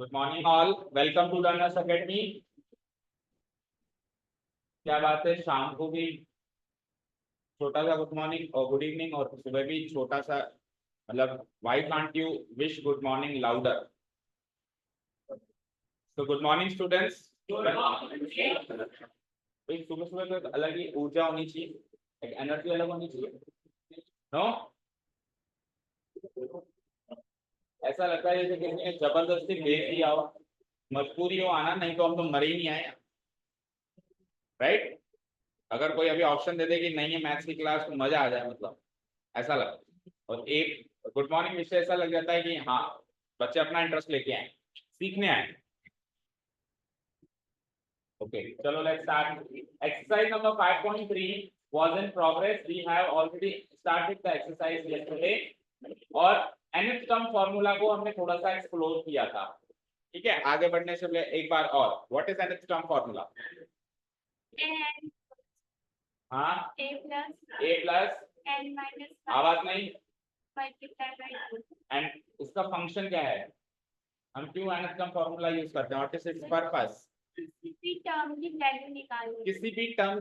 Good morning all, welcome to learners academy. क्या बात है, शाम को भी छोटा सा गुड मॉर्निंग और गुड इवनिंग और सुबह भी छोटा सा, मतलब why can't you wish good morning louder? तो गुड मॉर्निंग स्टूडेंट्स। सुबह सुबह तो एक अलग ही ऊर्जा होनी चाहिए, एक एनर्जी अलग होनी चाहिए। नो, ऐसा लगता है जैसे किसी ने जबरदस्ती भेज दिया हो, मजबूरी हो आना, नहीं तो हम तो मरे ही नहीं आए। राइट? अगर कोई अभी ऑप्शन दे दे कि नहीं है मैथ्स की क्लास तो मजा आ जाए, मतलब ऐसा लगता है। और एक गुड मॉर्निंग विषय ऐसा लग जाता है कि हाँ, बच्चे अपना इंटरेस्ट लेके आए, सीखने आए। ओके, चलो let's start. Exercise number 5.3 was in progress. We have already started the exercise yesterday और nth टर्म फॉर्मूला को हमने थोड़ा सा एक्सप्लोर किया था। ठीक है, आगे बढ़ने से पहले एक बार और, what is nth term formula? हाँ, a प्लस आवाज नहीं, एंड उसका फंक्शन क्या है? हम क्यों nth टर्म फॉर्मूला यूज करते हैं? What is it's purpose? किसी भी टर्म की वैल्यू निकालनी। किसी भी टर्म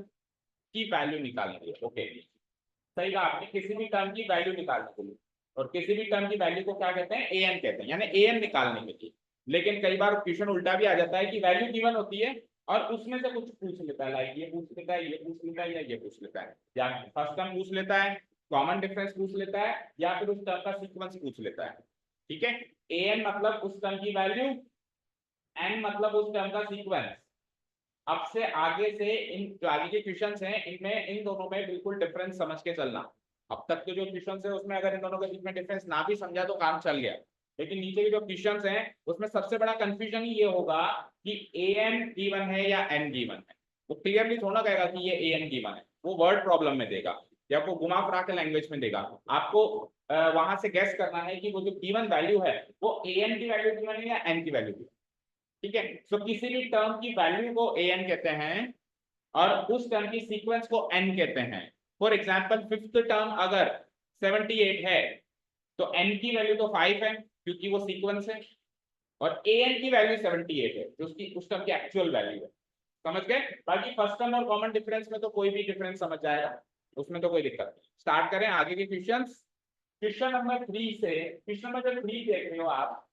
की वैल्यू निकालने के लिए। ओके, सही कहा आपने, किसी भी टर्म की वैल्यू निकालने के लिए। और किसी भी टर्म की वैल्यू को क्या कहते हैं? an कहते हैं, यानी an निकालने के लिए। लेकिन कई बार क्वेश्चन उल्टा भी आ जाता है कि वैल्यू गिवन होती है और उसमें से कुछ पूछ लेता है, लाइक ये पूछ लेता है, ये पूछ लेता है, या ये पूछ लेता है, या फर्स्ट टर्म पूछ लेता है, कॉमन डिफरेंस पूछ लेता है, या फिर उस टर्म का सीक्वेंस पूछ लेता है। ठीक है, an मतलब उस टर्म की वैल्यू, n मतलब उस टर्म का सीक्वेंस। अब से आगे से इन जो आगे के क्वेश्चंस हैं, इनमें इन दोनों में बिल्कुल डिफरेंस समझ के चलना। अब तक के जो क्वेश्चंस है उसमें अगर इन दोनों के बीच में डिफरेंस ना भी समझा तो काम चल गया, लेकिन नीचे के जो क्वेश्चंस हैं उसमें सबसे बड़ा कंफ्यूजन ये होगा कि an गिवन है या n गिवन है। वो क्लियरली थोड़ा कहेगा कि ये an गिवन है, वो वर्ड प्रॉब्लम में देगा या आपको घुमा फिरा के लैंग्वेज में देगा। आपको वहां से गेस करना है कि वो जो गिवन वैल्यू है वो an की वैल्यू गिवन है या n की वैल्यू गिवन। ठीक है, तो किसी भी टर्म की वैल्यू को an कहते हैं और उस टर्म की सीक्वेंस को n कहते हैं। फॉर एग्जांपल फिफ्थ टर्म अगर 78 है तो n की वैल्यू तो 5 है क्योंकि वो सीक्वेंस है, और an की वैल्यू 78 है जो उसकी उस टर्म की एक्चुअल वैल्यू है। समझ गए? बाकी फर्स्ट टर्म और कॉमन डिफरेंस में तो कोई भी डिफरेंस समझ जाएगा, उसमें तो कोई दिक्कत नहीं। स्टार्ट करें आगे के क्वेश्चंस। क्वेश्चन नंबर 3 से, क्वेश्चन नंबर जो 3 देख रहे हो आप,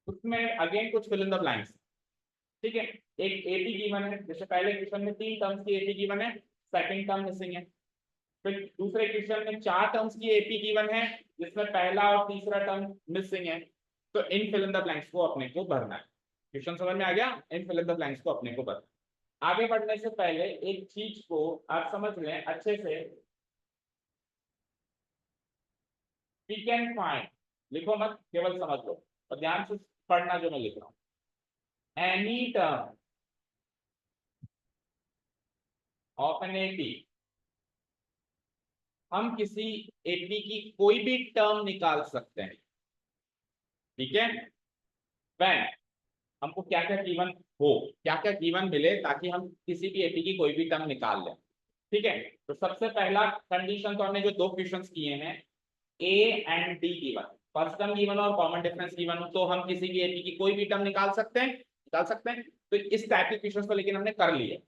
उसमें अगेन कुछ फिल इन द ब्लैंक्स। ठीक है, एक एपी गिवन है, जैसे पहले क्वेश्चन में 3 टर्म्स की एपी गिवन है, सेकंड टर्म मिसिंग है। फिर दूसरे क्वेश्चन में 4 टर्म्स की एपी गिवन है जिसमें पहला और तीसरा टर्म मिसिंग है। तो इन फिल इन द ब्लैंक्स को अपने को भरना है। क्वेश्चन समझ में आ गया? इन फिल इन द ब्लैंक्स को अपने को भरना। आगे बढ़ने से पहले एक चीज को आप समझ लें अच्छे से। वी कैन फाइंड, लिखो मत, केवल समझ लो और ध्यान से पढ़ना जो मैं लिख रहा हूँ। Any term of an AP, हम किसी एपी की कोई भी टर्म निकाल सकते हैं। ठीक है, व्हेन हमको क्या क्या गिवन हो, क्या क्या गिवन मिले ताकि हम किसी भी एपी की कोई भी टर्म निकाल लें। ठीक है, तो सबसे पहला कंडीशन तो हमने जो दो क्वेश्चंस किए हैं, A and D given, first term given और कॉमन डिफरेंस गिवन हो, तो हम किसी भी एपी की कोई भी टर्म निकाल सकते हैं, निकाल सकते हैं। तो इस टाइप के क्वेश्चंस को लेकिन हमने कर लिए।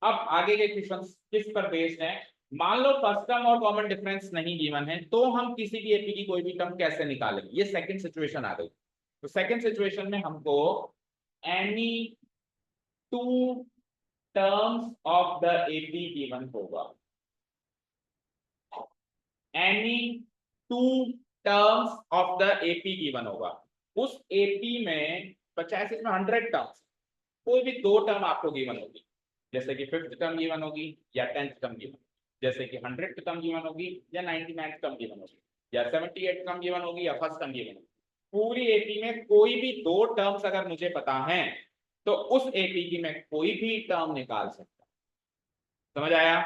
अब आगे के क्वेश्चंस किस पर बेस्ड हैं? मान लो फर्स्ट टर्म और कॉमन डिफरेंस नहीं गिवन है, तो हम किसी भी एपी की कोई भी टर्म कैसे निकालेंगे? ये सेकंड सिचुएशन आ गई। तो सेकंड सिचुएशन में हमको any two terms of the AP given होगा, any two terms of the AP given होगा। उस एपी में 50 इसमें 100 टर्म्स, कोई भी दो टर्म आपको गिवन होगी, जैसे कि फिफ्थ टर्म गिवन होगी या 10th टर्म गिवन, जैसे कि 100th टर्म गिवन होगी या 99th टर्म गिवन होगी, या 78th टर्म गिवन होगी या फर्स्ट टर्म गिवन होगी। पूरी एपी में कोई भी दो टर्म्स अगर मुझे पता है तो उस एपी की मैं कोई भी टर्म निकाल सकता हूं। समझ आया?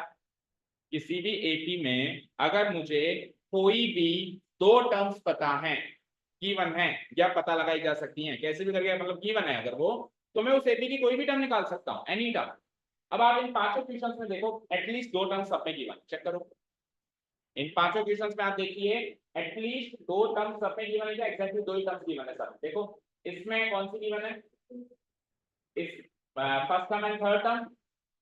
किसी भी एपी में अगर मुझे कोई भी दो टर्म्स पता है, गिवन है या पता लगाई जा सकती हैं, कैसे भी करके, मतलब गिवन है अगर वो, तो मैं उस एपी की कोई भी टर्म निकाल सकता हूं, एनी टर्म। अब आप इन पांचों क्वेश्चंस में देखो, एटलीस्ट दो टर्म्स सब में गिवन, चेक करो। इन पांचों क्वेश्चंस में आप देखिए एटलीस्ट दो टर्म्स सब में गिवन है, एग्जैक्टली दो ही टर्म्स गिवन है सर। देखो इसमें कौन सी गिवन है, इस first term and third term,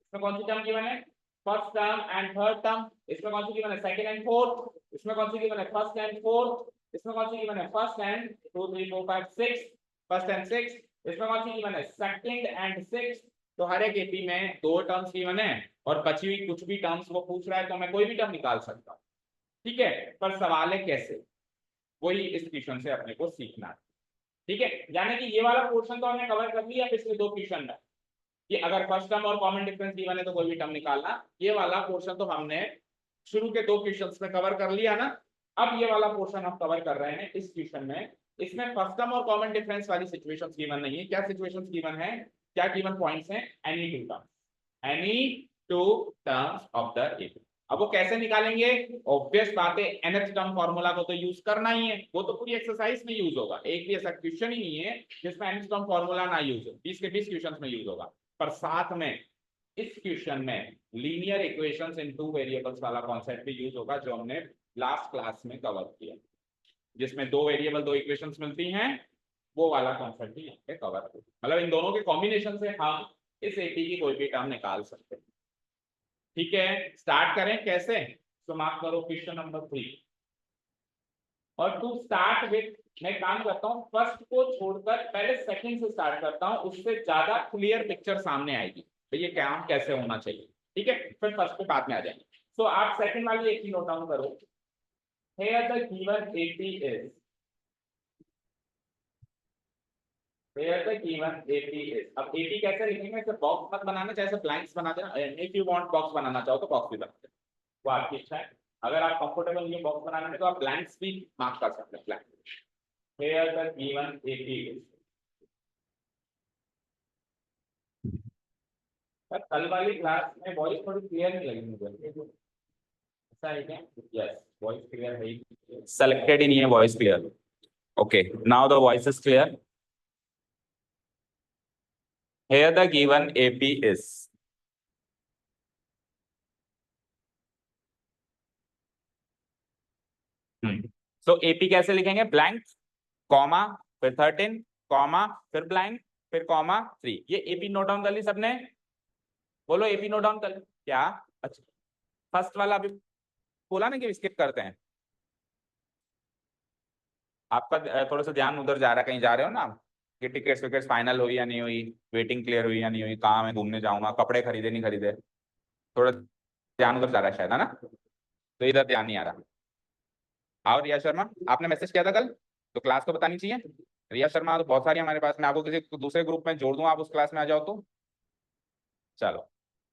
इसमें कौन सी टर्म गिवन है, first term and third term, इसमें कौन सी गिवन है, सेकंड एंड फोर्थ, इसमें कौन सी गिवन है, फर्स्ट एंड फोर्थ, इसमें कौन सी गिवन है, फर्स्ट एंड 2 3 4 5 6, फर्स्ट एंड 6, इसमें कौन सी गिवन है, सेकंड एंड 6। तो हर एक एपी में 2 टर्म्स गिवन है और बची हुई कुछ भी टर्म्स वो पूछ रहा है तो मैं कोई भी टर्म निकाल सकता हूँ, ठीक है। पर सवाल है कैसे, वही इस क्वेश्चन से अपने को सीखना है, ठीक है। यानी कि ये वाला पोर्शन तो हमने कवर कर लिया पिछले 2 क्वेश्चन में कि अगर फर्स्ट टर्म और कॉमन डिफरेंस गिवन है तो कोई भी टर्म निकालना, ये वाला पोर्शन तो हमने शुरू के 2 क्वेश्चंस में कवर कर लिया ना। अब ये वाला पोर्शन हम कवर कर रहे हैं इस क्वेश्चन में। इसमें फर्स्ट टर्म और कॉमन डिफरेंस वाली सिचुएशंस गिवन नहीं है। क्या सिचुएशंस गिवन है, क्या गिवन पॉइंट्स हैं, any two terms of the AP. अब वो कैसे निकालेंगे, ऑब्वियस बात है nth टर्म फार्मूला को तो यूज करना ही है, वो तो पूरी एक्सरसाइज में यूज होगा। एक भी ऐसा क्वेश्चन ही नहीं है जिसमें nth टर्म फार्मूला ना यूज हो, 20 के 20 क्वेश्चंस में यूज होगा। पर साथ में इस क्वेश्चन में लीनियर इक्वेशंस इन 2 वेरिएबल्स वाला कॉन्सेप्ट भी यूज होगा जो हमने लास्ट क्लास में कवर किया, जिसमें 2 वेरिएबल 2 इक्वेशंस मिलती हैं, वो वाला कॉन्सेप्ट भी यहाँ पे कवर होगा। मतलब इन दोनों के कॉम्बिनेशन से हम इस एपी की कोई भी टर्म निकाल सकते हैं, ठीक है। स्टार्ट करें कैसे, तो मार्क करो क्वेश्चन नंबर 3। और टू स्टार्ट विथ मैं काम करता हूँ फर्स्ट को छोड़कर पहले सेकंड से स्टार्ट करता हूँ, उससे ज्यादा क्लियर पिक्चर सामने आएगी तो ये काम कैसे होना चाहिए, ठीक है। फिर फर्स्ट पे बाद में आ जाएंगे। तो आप सेकंड वाली एक ही नोट डाउन करो, here the given AP is, here the given AP is। अब AP कैसे लिखेंगे, इसे बॉक्स मत बनाना, चाहे ब्लैंक्स बना देना, इफ यू वांट बॉक्स बनाना चाहो तो बॉक्स भी बना देना, वो आपकी इच्छा है। अगर आप कंफर्टेबल नहीं है बॉक्स बनाने में तो आप ब्लैंक्स भी मार्क कर सकते हैं, blank. Here the given AP is। कल वाली क्लास में वॉइस थोड़ी क्लियर नहीं लगी मुझे, ऐसा है क्या? यस, वॉइस क्लियर है, सेलेक्टेड ही नहीं है voice clear. Okay, now the voice is clear. Here the given AP is। तो AP कैसे लिखेंगे, ब्लैंक कॉमा फिर 13 कॉमा फिर ब्लैंक फिर कॉमा 3। ये AP नोट डाउन कर ली सबने, बोलो AP नोट डाउन कर क्या। अच्छा, फर्स्ट वाला अभी बोला ना कि स्किप करते हैं, आपका थोड़ा सा ध्यान उधर जा रहा है, कहीं जा रहे हो ना आप, कि टिकट्स विकेट्स फाइनल हुई या नहीं हुई, वेटिंग क्लियर हुई या नहीं हुई, कहाँ मैं घूमने जाऊंगा, कपड़े खरीदे नहीं खरीदे, थोड़ा ध्यान उधर जा रहा है शायद, है ना। तो इधर ध्यान नहीं आ रहा। और रिया शर्मा, आपने मैसेज किया था कल तो क्लास तो बतानी चाहिए। रिया शर्मा तो बहुत सारी हमारे पास, मैं आपको किसी दूसरे ग्रुप में जोड़ दूं, आप उस क्लास में आ जाओ तो। चलो,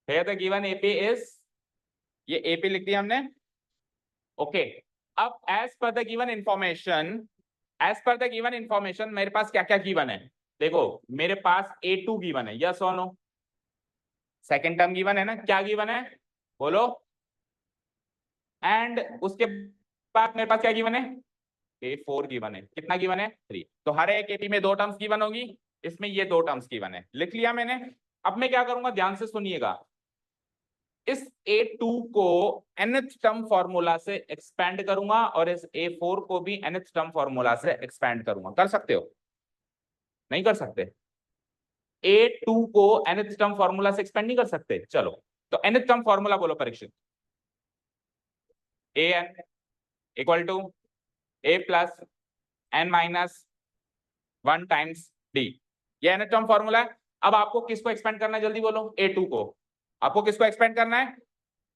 here the given AP is, ये AP लिख दिया हमने, ओके। अब as per the given information, as per the given information मेरे पास क्या क्या गिवन है, देखो मेरे पास A2 गिवन है, यस और नो। सेकेंड टर्म गिवन है ना, क्या गिवन है बोलो, एंड उसके बाद मेरे पास क्या गिवन है, A4 गिवन है। कितना गिवन है, 3। तो हर एक एपी में 2 टर्म्स गिवन होगी, इसमें ये 2 टर्म्स गिवन है, लिख लिया मैंने। अब मैं क्या करूंगा, ध्यान से सुनिएगा, इस A2 को nth टर्म फॉर्मूला से एक्सपेंड करूंगा और इस A4 को भी nth टर्म फॉर्मूला से एक्सपेंड करूंगा। कर सकते हो, नहीं कर सकते, A2 को nth टर्म फॉर्मूला से एक्सपेंड नहीं कर सकते। चलो, तो nth टर्म फॉर्मूला बोलो Parikshit, an equal to a plus n minus 1 times d, ये nth टर्म फॉर्मूला है। अब आपको किसको एक्सपेंड करना है, जल्दी बोलो, A2 को। आपको किसको एक्सपेंड करना है,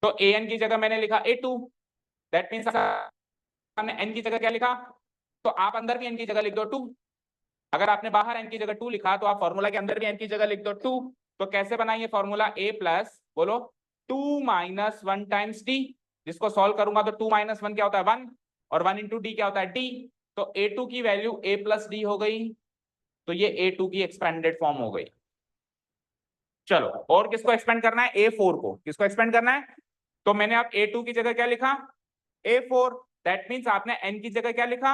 तो an की जगह मैंने लिखा A2, दैट मींस हमने n की जगह क्या लिखा, तो आप अंदर भी n की जगह लिख दो 2। अगर आपने बाहर n की जगह 2 लिखा तो आप फॉर्मूला के अंदर भी n की जगह लिख दो 2। तो कैसे बनाइए फॉर्मूला, a प्लस बोलो 2 माइनस 1 टाइम्स d, जिसको सॉल्व करूंगा तो 2 माइनस 1 क्या होता है 1, और 1 इंटू डी क्या होता है d। तो A2 की वैल्यू a प्लस डी हो गई, तो ये A2 की एक्सपेंडेड फॉर्म हो गई। चलो, और किसको एक्सपेंड करना है, A4 को। किसको एक्सपेंड करना है, तो मैंने आप A2 की जगह क्या लिखा, A4, दैट मींस आपने n की जगह क्या लिखा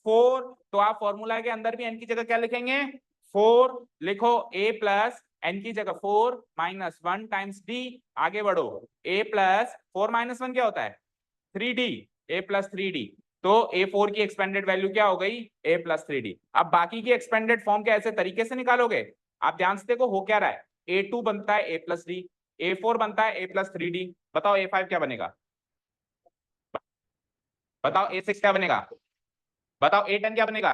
4। तो आप फॉर्मूला के अंदर भी n की जगह क्या लिखेंगे 4, लिखो a प्लस n की जगह 4 माइनस 1 टाइम्स d। आगे बढ़ो, a प्लस 4 माइनस 1 क्या होता है 3d, a प्लस 3d। तो A4 की एक्सपेंडेड वैल्यू क्या हो गई A+3D। अब बाकी की एक्सपेंडेड फॉर्म क्या ऐसे तरीके से निकालोगे? आप ध्यान से देखो हो क्या रहा है, A2 बनता है A+D, A4 बनता है A+3D, बताओ A5 क्या बनेगा, बताओ A6 क्या बनेगा, बताओ A10 क्या बनेगा,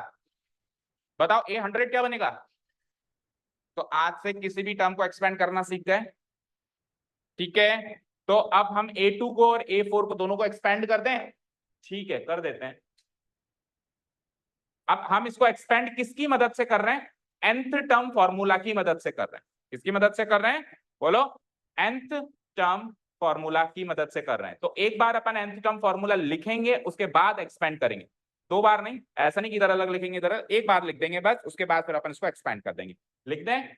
बताओ A100 क्या बनेगा। तो आज से किसी भी टर्म को एक्सपेंड करना सीख गए, ठीक है। तो अब हम A2 को और A4 को दोनों को एक्सपेंड कर दें, ठीक है कर देते हैं। अब हम इसको एक्सपेंड किसकी मदद से कर रहे हैं, nth टर्म फॉर्मूला की मदद से कर रहे हैं। किसकी मदद से कर रहे हैं बोलो, nth टर्म फॉर्मूला की मदद से कर रहे हैं। तो एक बार अपन nth टर्म फॉर्मूला लिखेंगे, उसके बाद एक्सपेंड करेंगे, दो बार नहीं, ऐसा नहीं कि इधर अलग लिखेंगे इधर, एक बार लिख देंगे बस, उसके बाद फिर अपन इसको एक्सपेंड कर देंगे। लिख दें,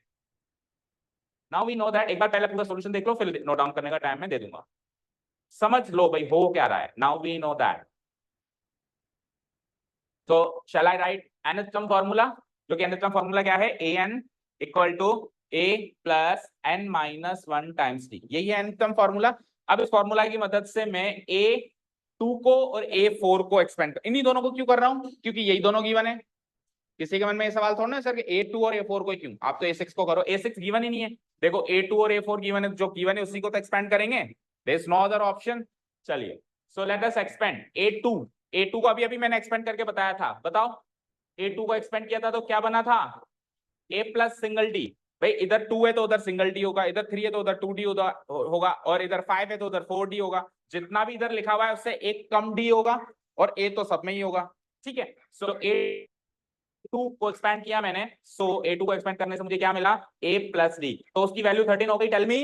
नाउ वी नो दैट। एक बार पहले पूरा सॉल्यूशन देख लो, फिर नोट डाउन करने का टाइम मैं दे दूंगा। समझ लो भाई हो क्या रहा है, नाउ वी नो दैट। तो shall I write nth term formula, जो कि nth term formula क्या है, an equal to a plus n minus 1 times d, यही है nth term formula। अब इस फॉर्मूला की मदद से मैं A2 को और A4 को एक्सपेंड, इन्हीं दोनों को क्यों कर रहा हूं, क्योंकि यही दोनों गिवन है। किसी के मन में ये सवाल थोड़ा ना सर कि A2 और A4 को क्यों, आप तो A6 को करो, A6 गिवन ही नहीं है। देखो A2 और A4 गिवन है, जो गिवन है उसी को तो एक्सपेंड करेंगे, there is no other option. चलिए सो लेट अस एक्सपेंड A2 को अभी अभी मैंने एक्सपेंड करके बताया था, बताओ A2 को एक्सपेंड किया था तो क्या बना था, A प्लस सिंगल डी। भाई इधर 2 है तो उधर सिंगल डी होगा, इधर 3 है तो उधर 2D होगा, और इधर 5 है तो उधर 4D होगा। जितना भी इधर लिखा हुआ है उससे एक कम D होगा, और A तो सब में ही होगा, ठीक है। सो A2 को एक्सपेंड किया मैंने, सो A2 को एक्सपेंड करने से मुझे क्या मिला, A प्लस डी, तो उसकी वैल्यू 13 हो गई। टेल मी,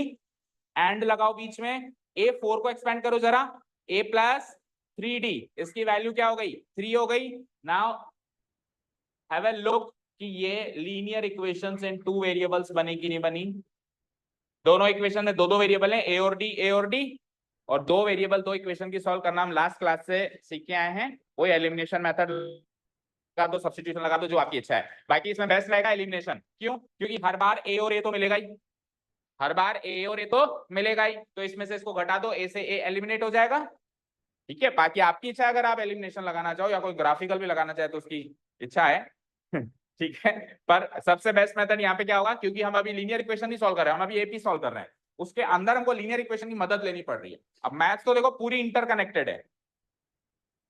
एंड लगाओ बीच में। A4 को एक्सपेंड करो जरा, A प्लस 3D, इसकी वैल्यू क्या हो गई 3 हो गई। नाउ हैव अ लुक कि ये लीनियर इक्वेशंस इन 2 वेरिएबल्स बनी कि नहीं बनी। दोनों इक्वेशन में दो दो वेरिएबल हैं, A और D, और दो वेरिएबल दो इक्वेशन की सॉल्व करना हम लास्ट क्लास से सीख के आए हैं। वही एलिमिनेशन मेथड लगा दो, सब्स्टिट्यूशन लगा दो, जो आपकी इच्छा है। बाकी इसमें बेस्ट रहेगा एलिमिनेशन, क्यों, क्योंकि हर बार A और A तो मिलेगा ही, हर बार A और A तो मिलेगा ही, तो इसमें से इसको घटा दो, A से A एलिमिनेट हो जाएगा, ठीक है। बाकी आपकी इच्छा है, अगर आप एलिमिनेशन लगाना चाहो या कोई ग्राफिकल भी लगाना चाहे तो उसकी इच्छा है ठीक है। पर सबसे बेस्ट मेथड यहाँ पे क्या होगा, क्योंकि हम अभी लीनियर इक्वेशन नहीं सॉल्व कर रहे हैं, हम अभी एपी सॉल्व कर रहे हैं, उसके अंदर हमको लीनियर इक्वेशन की मदद लेनी पड़ रही है। अब मैथ्स तो देखो पूरी इंटरकनेक्टेड है,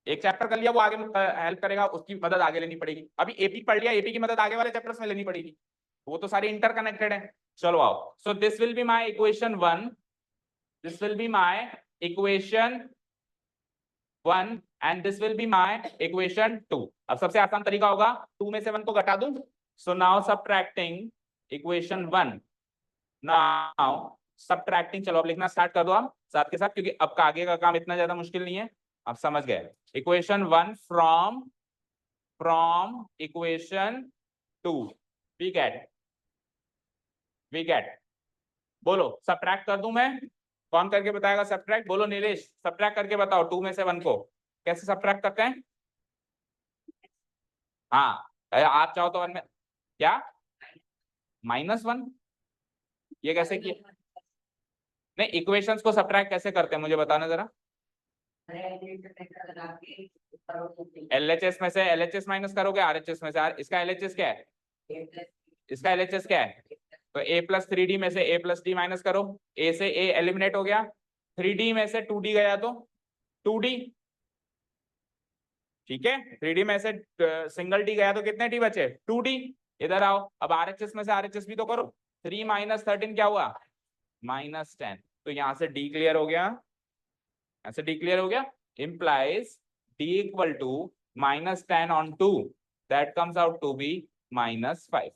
एक चैप्टर कर लिया वो आगे हेल्प करेगा, उसकी मदद आगे लेनी पड़ेगी। अभी एपी पढ़ लिया, एपी की मदद आगे वाले चैप्टर्स में लेनी पड़ेगी, वो तो सारी इंटरकनेक्टेड है। चलो आओ, so this will be my equation 1, this will be my equation 1 and this will be my equation 2। अब सबसे आसान तरीका होगा 2 में से 1 को घटा दूं, so now subtracting equation 1, now subtracting, चलो अब लिखना स्टार्ट कर दो आप साथ के साथ, क्योंकि अब का आगे का काम इतना ज्यादा मुश्किल नहीं है, आप समझ गए। Equation 1 from equation 2, we get, बोलो सबट्रैक्ट कर दूं मैं, कौन करके बताएगा सबट्रैक्ट, बोलो नीलेश सबट्रैक्ट करके बताओ 2 में से 1 को कैसे सबट्रैक्ट करते हैं। हाँ आप चाहो तो 1 में क्या -1, ये कैसे किया, नहीं इक्वेशंस को सबट्रैक्ट कैसे करते हैं मुझे बताना जरा। एलएचएस में से एलएचएस माइनस करोगे, आरएचएस में से इसका एलएचएस क्या है, इसका एलएचएस क्या है, तो A+3D में से A+D माइनस करो, A से A एलिमिनेट हो गया, 3D में से 2D गया तो 2D, ठीक है। 3D में से सिंगल D गया तो कितने D बचे 2D। इधर आओ, अब RHS में से RHS भी तो करो, 3 - 13 क्या हुआ -10, तो यहां से D क्लियर हो गया, ऐसे D क्लियर हो गया, implies D equal to -10 on 2, that comes out to be -5।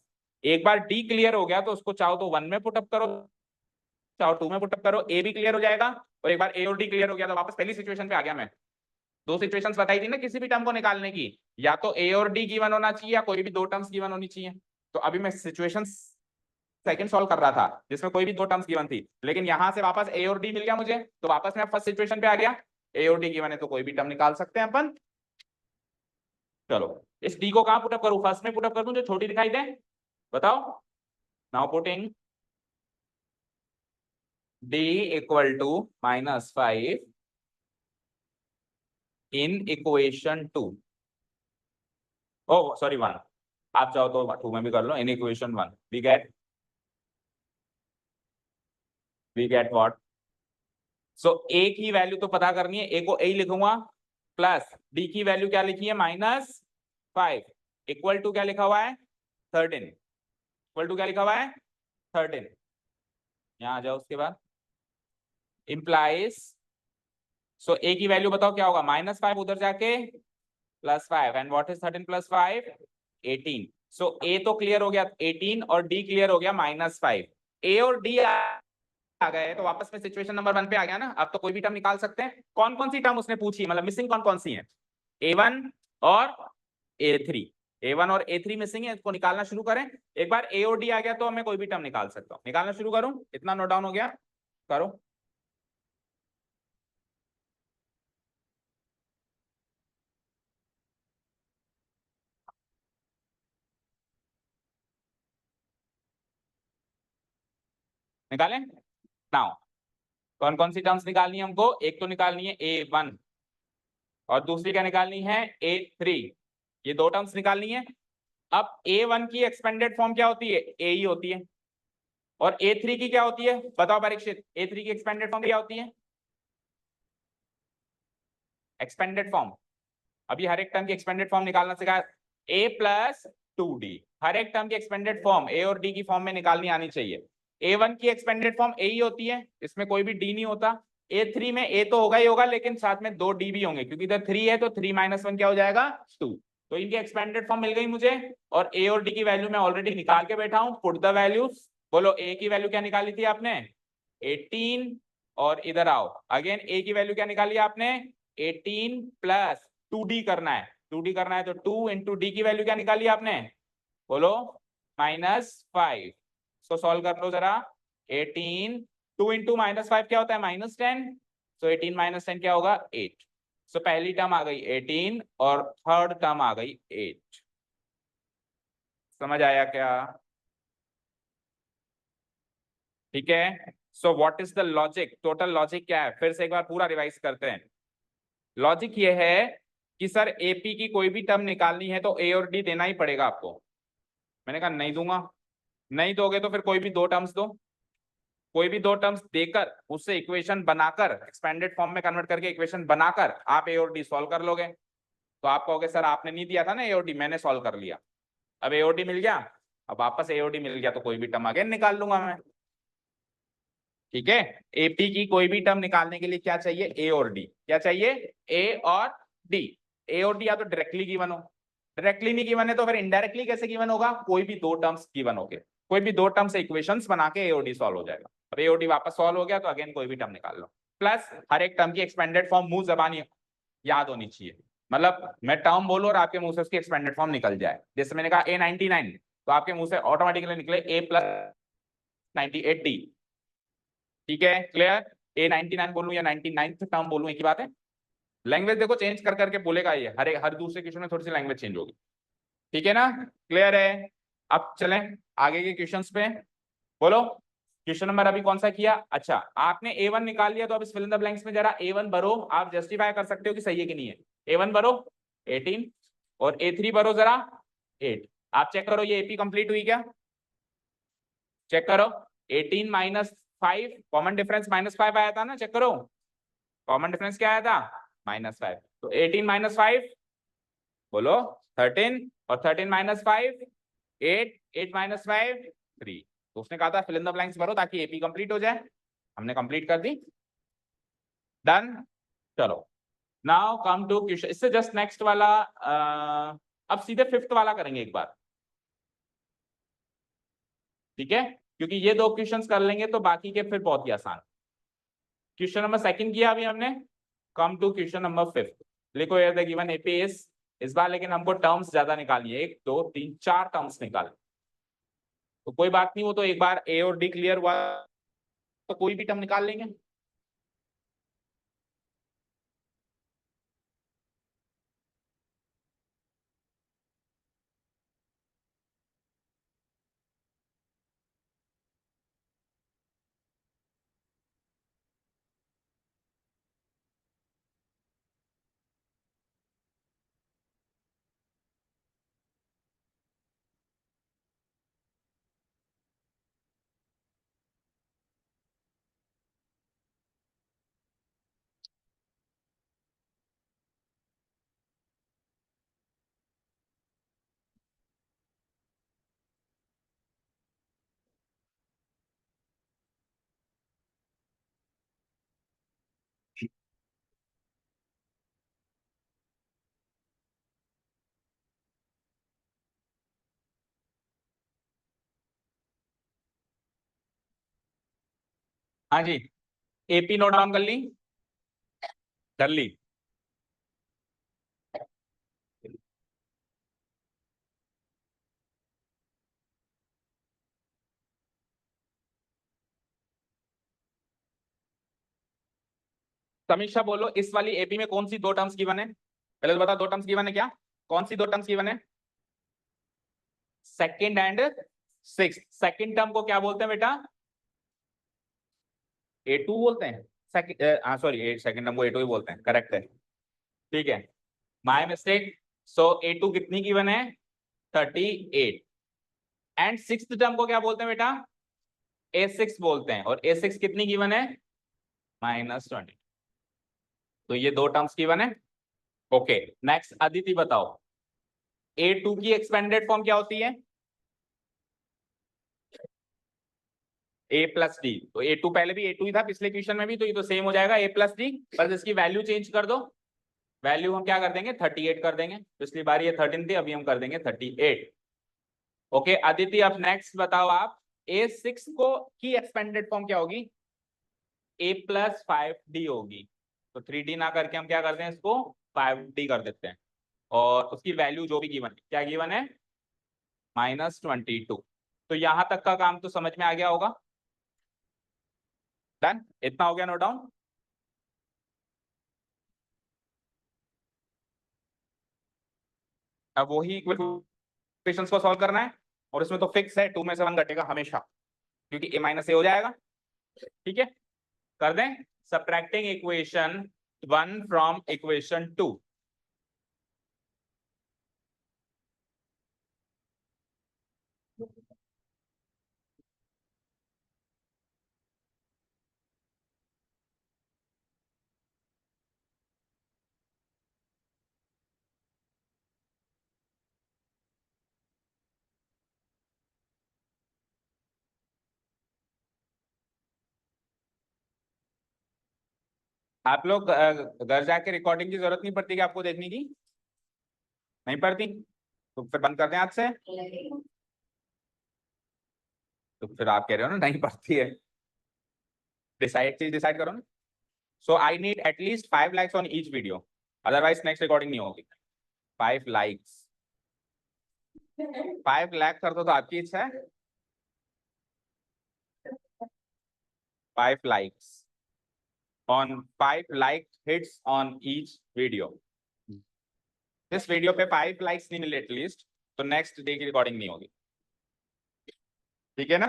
एक बार D क्लियर हो गया तो उसको चाहो तो 1 में पुटअप करो, चाहो 2 में पुटअप करो, A भी क्लियर हो जाएगा, और एक बार A और D क्लियर हो गया तो वापस पहली सिचुएशन पे आ गया मैं। दो सिचुएशंस बताई थी ना किसी भी टर्म को निकालने की, या तो A और D गिवन होना चाहिए या कोई भी दो टर्म्स गिवन होनी चाहिए। तो अभी मैं सिचुएशन सेकंड सॉल्व कर रहा था जिसमें कोई भी दो टर्म्स गिवन थी, लेकिन यहां से वापस A और D मिल गया मुझे, तो वापस मैं फर्स्ट सिचुएशन पे आ गया, A और D गिवन है तो कोई भी टर्म निकाल सकते हैं अपन। चलो इस D को कहां पुटअप करूं, फर्स्ट में पुटअप कर दूं जो छोटी दिखाई दे, बताओ। Now putting D equal to -5 in equation 2, oh sorry 1, आप चाहो तो 2 में भी कर लो। In equation 1 we get what? So a की वैल्यू तो पता करनी है, ए को ए लिखूंगा, प्लस डी की वैल्यू क्या लिखी है -5, इक्वल टू क्या लिखा हुआ है 13, इक्वल टू क्या लिखा हुआ है 13। यहां आ जाओ, उसके बाद इंप्लाइज, सो ए की वैल्यू बताओ क्या होगा, -5 उधर जाके +5, एंड व्हाट इज 13 + 5 18। सो ए तो क्लियर हो गया 18 और डी क्लियर हो गया -5। ए और डी आ गए तो वापस में सिचुएशन नंबर 1 पे आ गया ना। अब तो कोई भी टर्म निकाल सकते हैं। कौन कौन सी टर्म उसने पूछी, मतलब मिसिंग कौन कौन सी है, A1 और A3, A1 और A3 मिसिंग है, इसको निकालना शुरू करें। एक बार A और D आ गया तो मैं कोई भी टर्म निकाल सकता हूं। निकालना शुरू करूं, इतना नोट डाउन हो गया, करो। निकालें नाउ, कौन कौन सी टर्म्स निकालनी है हमको, एक तो निकालनी है A1 और दूसरी क्या निकालनी है A3, ये दो टर्म्स निकालनी है। अब A1 की एक्सपेंडेड फॉर्म क्या होती है, A ही होती है, और A3 की क्या होती है बताओ परीक्षित, A3 की एक्सपेंडेड फॉर्म क्या होती है, एक्सपेंडेड फॉर्म। अभी हर एक टर्म की एक्सपेंडेड फॉर्म निकालना सिखाया, A+2D, हर एक टर्म की एक्सपेंडेड फॉर्म ए और डी की फॉर्म में निकालनी आनी चाहिए। A1 की एक्सपेंडेड फॉर्म ए ही होती है, इसमें कोई भी डी नहीं होता। A3 में ए तो होगा ही होगा, लेकिन साथ में 2 डी भी होंगे, क्योंकि इधर 3 है तो 3 - 1 क्या हो जाएगा 2। तो इनकी एक्सपेंडेड फॉर्म मिल गई मुझे, और ए और डी की वैल्यू मैं ऑलरेडी निकाल के बैठा हूं। पुट द वैल्यूज, बोलो ए की वैल्यू क्या निकाली थी आपने 18, और इधर आओ अगेन ए की वैल्यू क्या निकाली आपने 18 प्लस 2D करना है, 2D करना है तो 2 इंटू डी की वैल्यू क्या निकाली आपने, बोलो -5। इसको सॉल्व कर लो जरा, 18, 2 इंटू -5 क्या होता है -10, सो 18 - 10 क्या होगा 8। सो पहली टर्म आ गई 18 और थर्ड टर्म आ गई 8। समझ आया क्या? ठीक है। So what is the logic, total logic क्या है, फिर से एक बार पूरा रिवाइज करते हैं। लॉजिक ये है कि सर एपी की कोई भी टर्म निकालनी है तो ए और डी देना ही पड़ेगा आपको। मैंने कहा नहीं दूंगा, नहीं दोगे तो फिर कोई भी दो टर्म्स दो, कोई भी दो टर्म्स देकर उससे इक्वेशन बनाकर एक्सपेंडेड फॉर्म में कन्वर्ट करके इक्वेशन बनाकर आप ए और डी सॉल्व कर लोगे। तो आप कहोगे सर आपने नहीं दिया था ना ए और डी, मैंने सॉल्व कर लिया, अब ए और डी मिल गया, अब वापस ए और डी मिल गया तो कोई भी टर्म अगेन निकाल लूंगा मैं। ठीक है, एपी की कोई भी टर्म निकालने के लिए क्या चाहिए ए और डी, क्या चाहिए ए और डी। ए और डी या तो डायरेक्टली गिवन हो, डायरेक्टली नहीं गिवन है तो फिर इनडायरेक्टली कैसे गिवन होगा, कोई भी दो टर्म्स गिवन हो गए, कोई भी दो टर्म से इक्वेशंस बना के ए और डी सॉल्व हो जाएगा। अब ए और डी वापस सॉल्व हो गया तो अगेन कोई भी टर्म निकाल लो, प्लस हर एक टर्म की एक्सपेंडेड फॉर्म मुंह जबानी याद होनी चाहिए। मतलब मैं टर्म बोलूं और आपके मुंह से उसकी एक्सपेंडेड फॉर्म निकल जाए, जैसे मैंने कहा A99 तो आपके मुंह से ऑटोमेटिकली निकले A+98D। ठीक है क्लियर, A99 बोलूं या 99th टर्म बोलूं एक ही बात है। लैंग्वेज देखो चेंज कर करके बोलेगा ये, हर दूसरे क्वेश्चन में थोड़ी सी लैंग्वेज चेंज होगी। ठीक है ना, क्लियर है। अब चलें आगे के क्वेश्चंस पे, बोलो क्वेश्चन नंबर अभी कौन सा किया, अच्छा आपने A1 निकाल लिया तो अब इस फिल इन द ब्लैंक्स में जरा A1 भरो, आप जस्टिफाई कर सकते हो कि सही है कि नहीं है। A1 भरो 18 और A3 भरो जरा 8। आप चेक करो ये एपी कंप्लीट हुई क्या, चेक करो 18 - 5 कॉमन डिफरेंस -5 आया था ना, चेक करो कॉमन डिफरेंस क्या आया था -5, तो 18 - 5 बोलो 13, और 13 - 5 8, 8 - 5 3। तो उसने कहा था फिल इन द ब्लैंक्स भरो ताकि एपी कंप्लीट हो जाए, हमने कंप्लीट कर दी, डन। चलो नाउ कम टू क्वेश्चन, इससे जस्ट नेक्स्ट वाला अब सीधे फिफ्थ वाला करेंगे एक बार, ठीक है, क्योंकि ये दो क्वेश्चंस कर लेंगे तो बाकी के फिर बहुत ही आसान। क्वेश्चन नंबर सेकंड किया अभी हमने, come to question number fifth. लिखो द गिवन एपी इस बार लेकिन हमको टर्म्स ज्यादा निकालनी है, 1 2 3 4 टर्म्स निकाल, तो कोई बात नहीं, वो तो एक बार ए और डी क्लियर हुआ तो कोई भी टर्म निकाल लेंगे। हाँ जी, एपी नोट डाउन कर ली, कर ली। समीक्षा बोलो, इस वाली एपी में कौन सी दो टर्म्स गिवन है? पहले तो बताओ, दो टर्म्स गिवन है क्या? कौन सी दो टर्म्स गिवन है? Second and six. Second term को क्या बोलते हैं बेटा? A2 बोलते हैं। सेकंड, हाँ सॉरी, सेकंड टर्म को A2 ही बोलते हैं, करेक्ट है। ठीक है, माय मिस्टेक। सो A2 कितनी गिवन है? 38। एंड सिक्स टर्म को क्या बोलते हैं बेटा? A6 बोलते हैं, और A6 कितनी गिवन है? -20। तो ये दो टर्म्स गिवन है। ओके, नेक्स्ट अदिति बताओ, A2 की एक्सपेंडेड फॉर्म क्या होती है? A+D। तो A2 पहले भी A2 ही था पिछले क्वेश्चन में भी, तो ये तो सेम हो जाएगा A+D, बस इसकी वैल्यू चेंज कर दो। वैल्यू हम क्या कर देंगे? 38 कर देंगे। पिछली बार ये 13 थी, अभी हम कर देंगे 38। ओके अदिति, अब नेक्स्ट बताओ आप, A6 को की एक्सपेंडेड फॉर्म क्या होगी? A+5D होगी। तो 3D ना करके हम क्या करते हैं, इसको 5D कर देते हैं। और उसकी वैल्यू जो भी गिवन है, क्या गिवन है? -22। तो यहां तक का काम तो समझ में आ गया होगा। डन, इतना हो गया नोट डाउन। अब वही इक्वेशंस को सॉल्व करना है, और इसमें तो फिक्स है 2 में से 1 घटेगा हमेशा, क्योंकि A- A हो जाएगा। ठीक है, कर दें। Subtracting equation 1 from equation 2। आप लोग घर जाके रिकॉर्डिंग की जरूरत नहीं पड़ती कि आपको देखने की? नहीं पड़ती? तो फिर बंद कर दें आज से। तो फिर आप कह रहे हो ना नहीं पड़ती है, डिसाइड करो ना। So I need at least 5 likes on each video, otherwise next recording नहीं होगी। 5 लाइक्स, 5 लाख कर दो तो आपकी इच्छा है। 5 likes on 5 like hits on each video. इस वीडियो पे 5 लाइक्स नहीं मिले एटलीस्ट, तो नेक्स्ट डे की रिकॉर्डिंग नहीं होगी। ठीक है ना?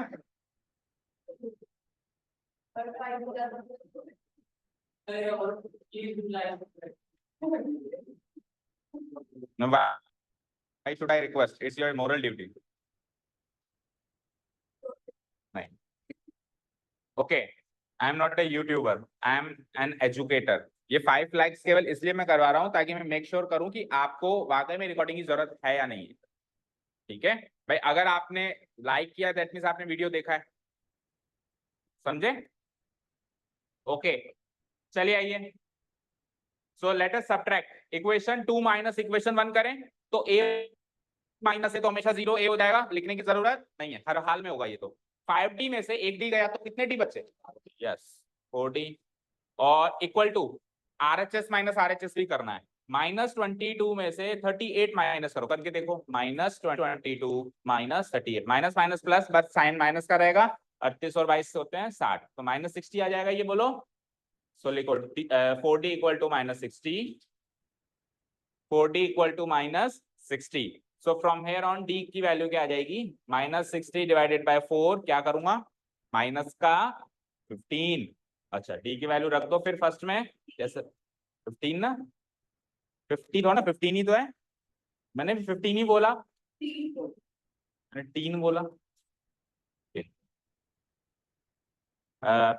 Why should I request? It's your moral duty. नहीं, okay, I am not a YouTuber, I am an educator. ये 5 लाइक्स केवल इसलिए मैं करवा रहा हूँ ताकि मैं मेक श्योर करूँ कि आपको वाकई में रिकॉर्डिंग की जरूरत है या नहीं है। ठीक है भाई, अगर आपने लाइक किया दैट मीन्स आपने वीडियो देखा है, समझे? ओके, चलिए आइए। सो लेट अस सब्ट्रैक्ट इक्वेशन 2 माइनस इक्वेशन 1 करें। तो a माइनस है तो हमेशा 0 a हो जाएगा, लिखने की जरूरत नहीं है, हर हाल में होगा ये तो। 5d में से 1d गया तो कितने d बचे? Yes, 4d। और equal to RHS minus RHS भी करना है। -22 में से 38 माइनस करो, करके देखो। -22 -38, माइनस माइनस प्लस, बस साइन माइनस का रहेगा। 38 और 22 होते हैं 60, तो -60 आ जाएगा। ये बोलो, सो लिखो 4d equal to -60, 4d equal to -60। So from here on d की वैल्यू क्या आ जाएगी? -60 डिवाइडेड बाय 4, क्या करूंगा? माइनस का 15। अच्छा, d की वैल्यू रख दो फिर फर्स्ट में, जैसे 15 ना, 15 हो ना, 15 ही तो है। मैंने भी 15 ही बोला, मैंने 3 बोला।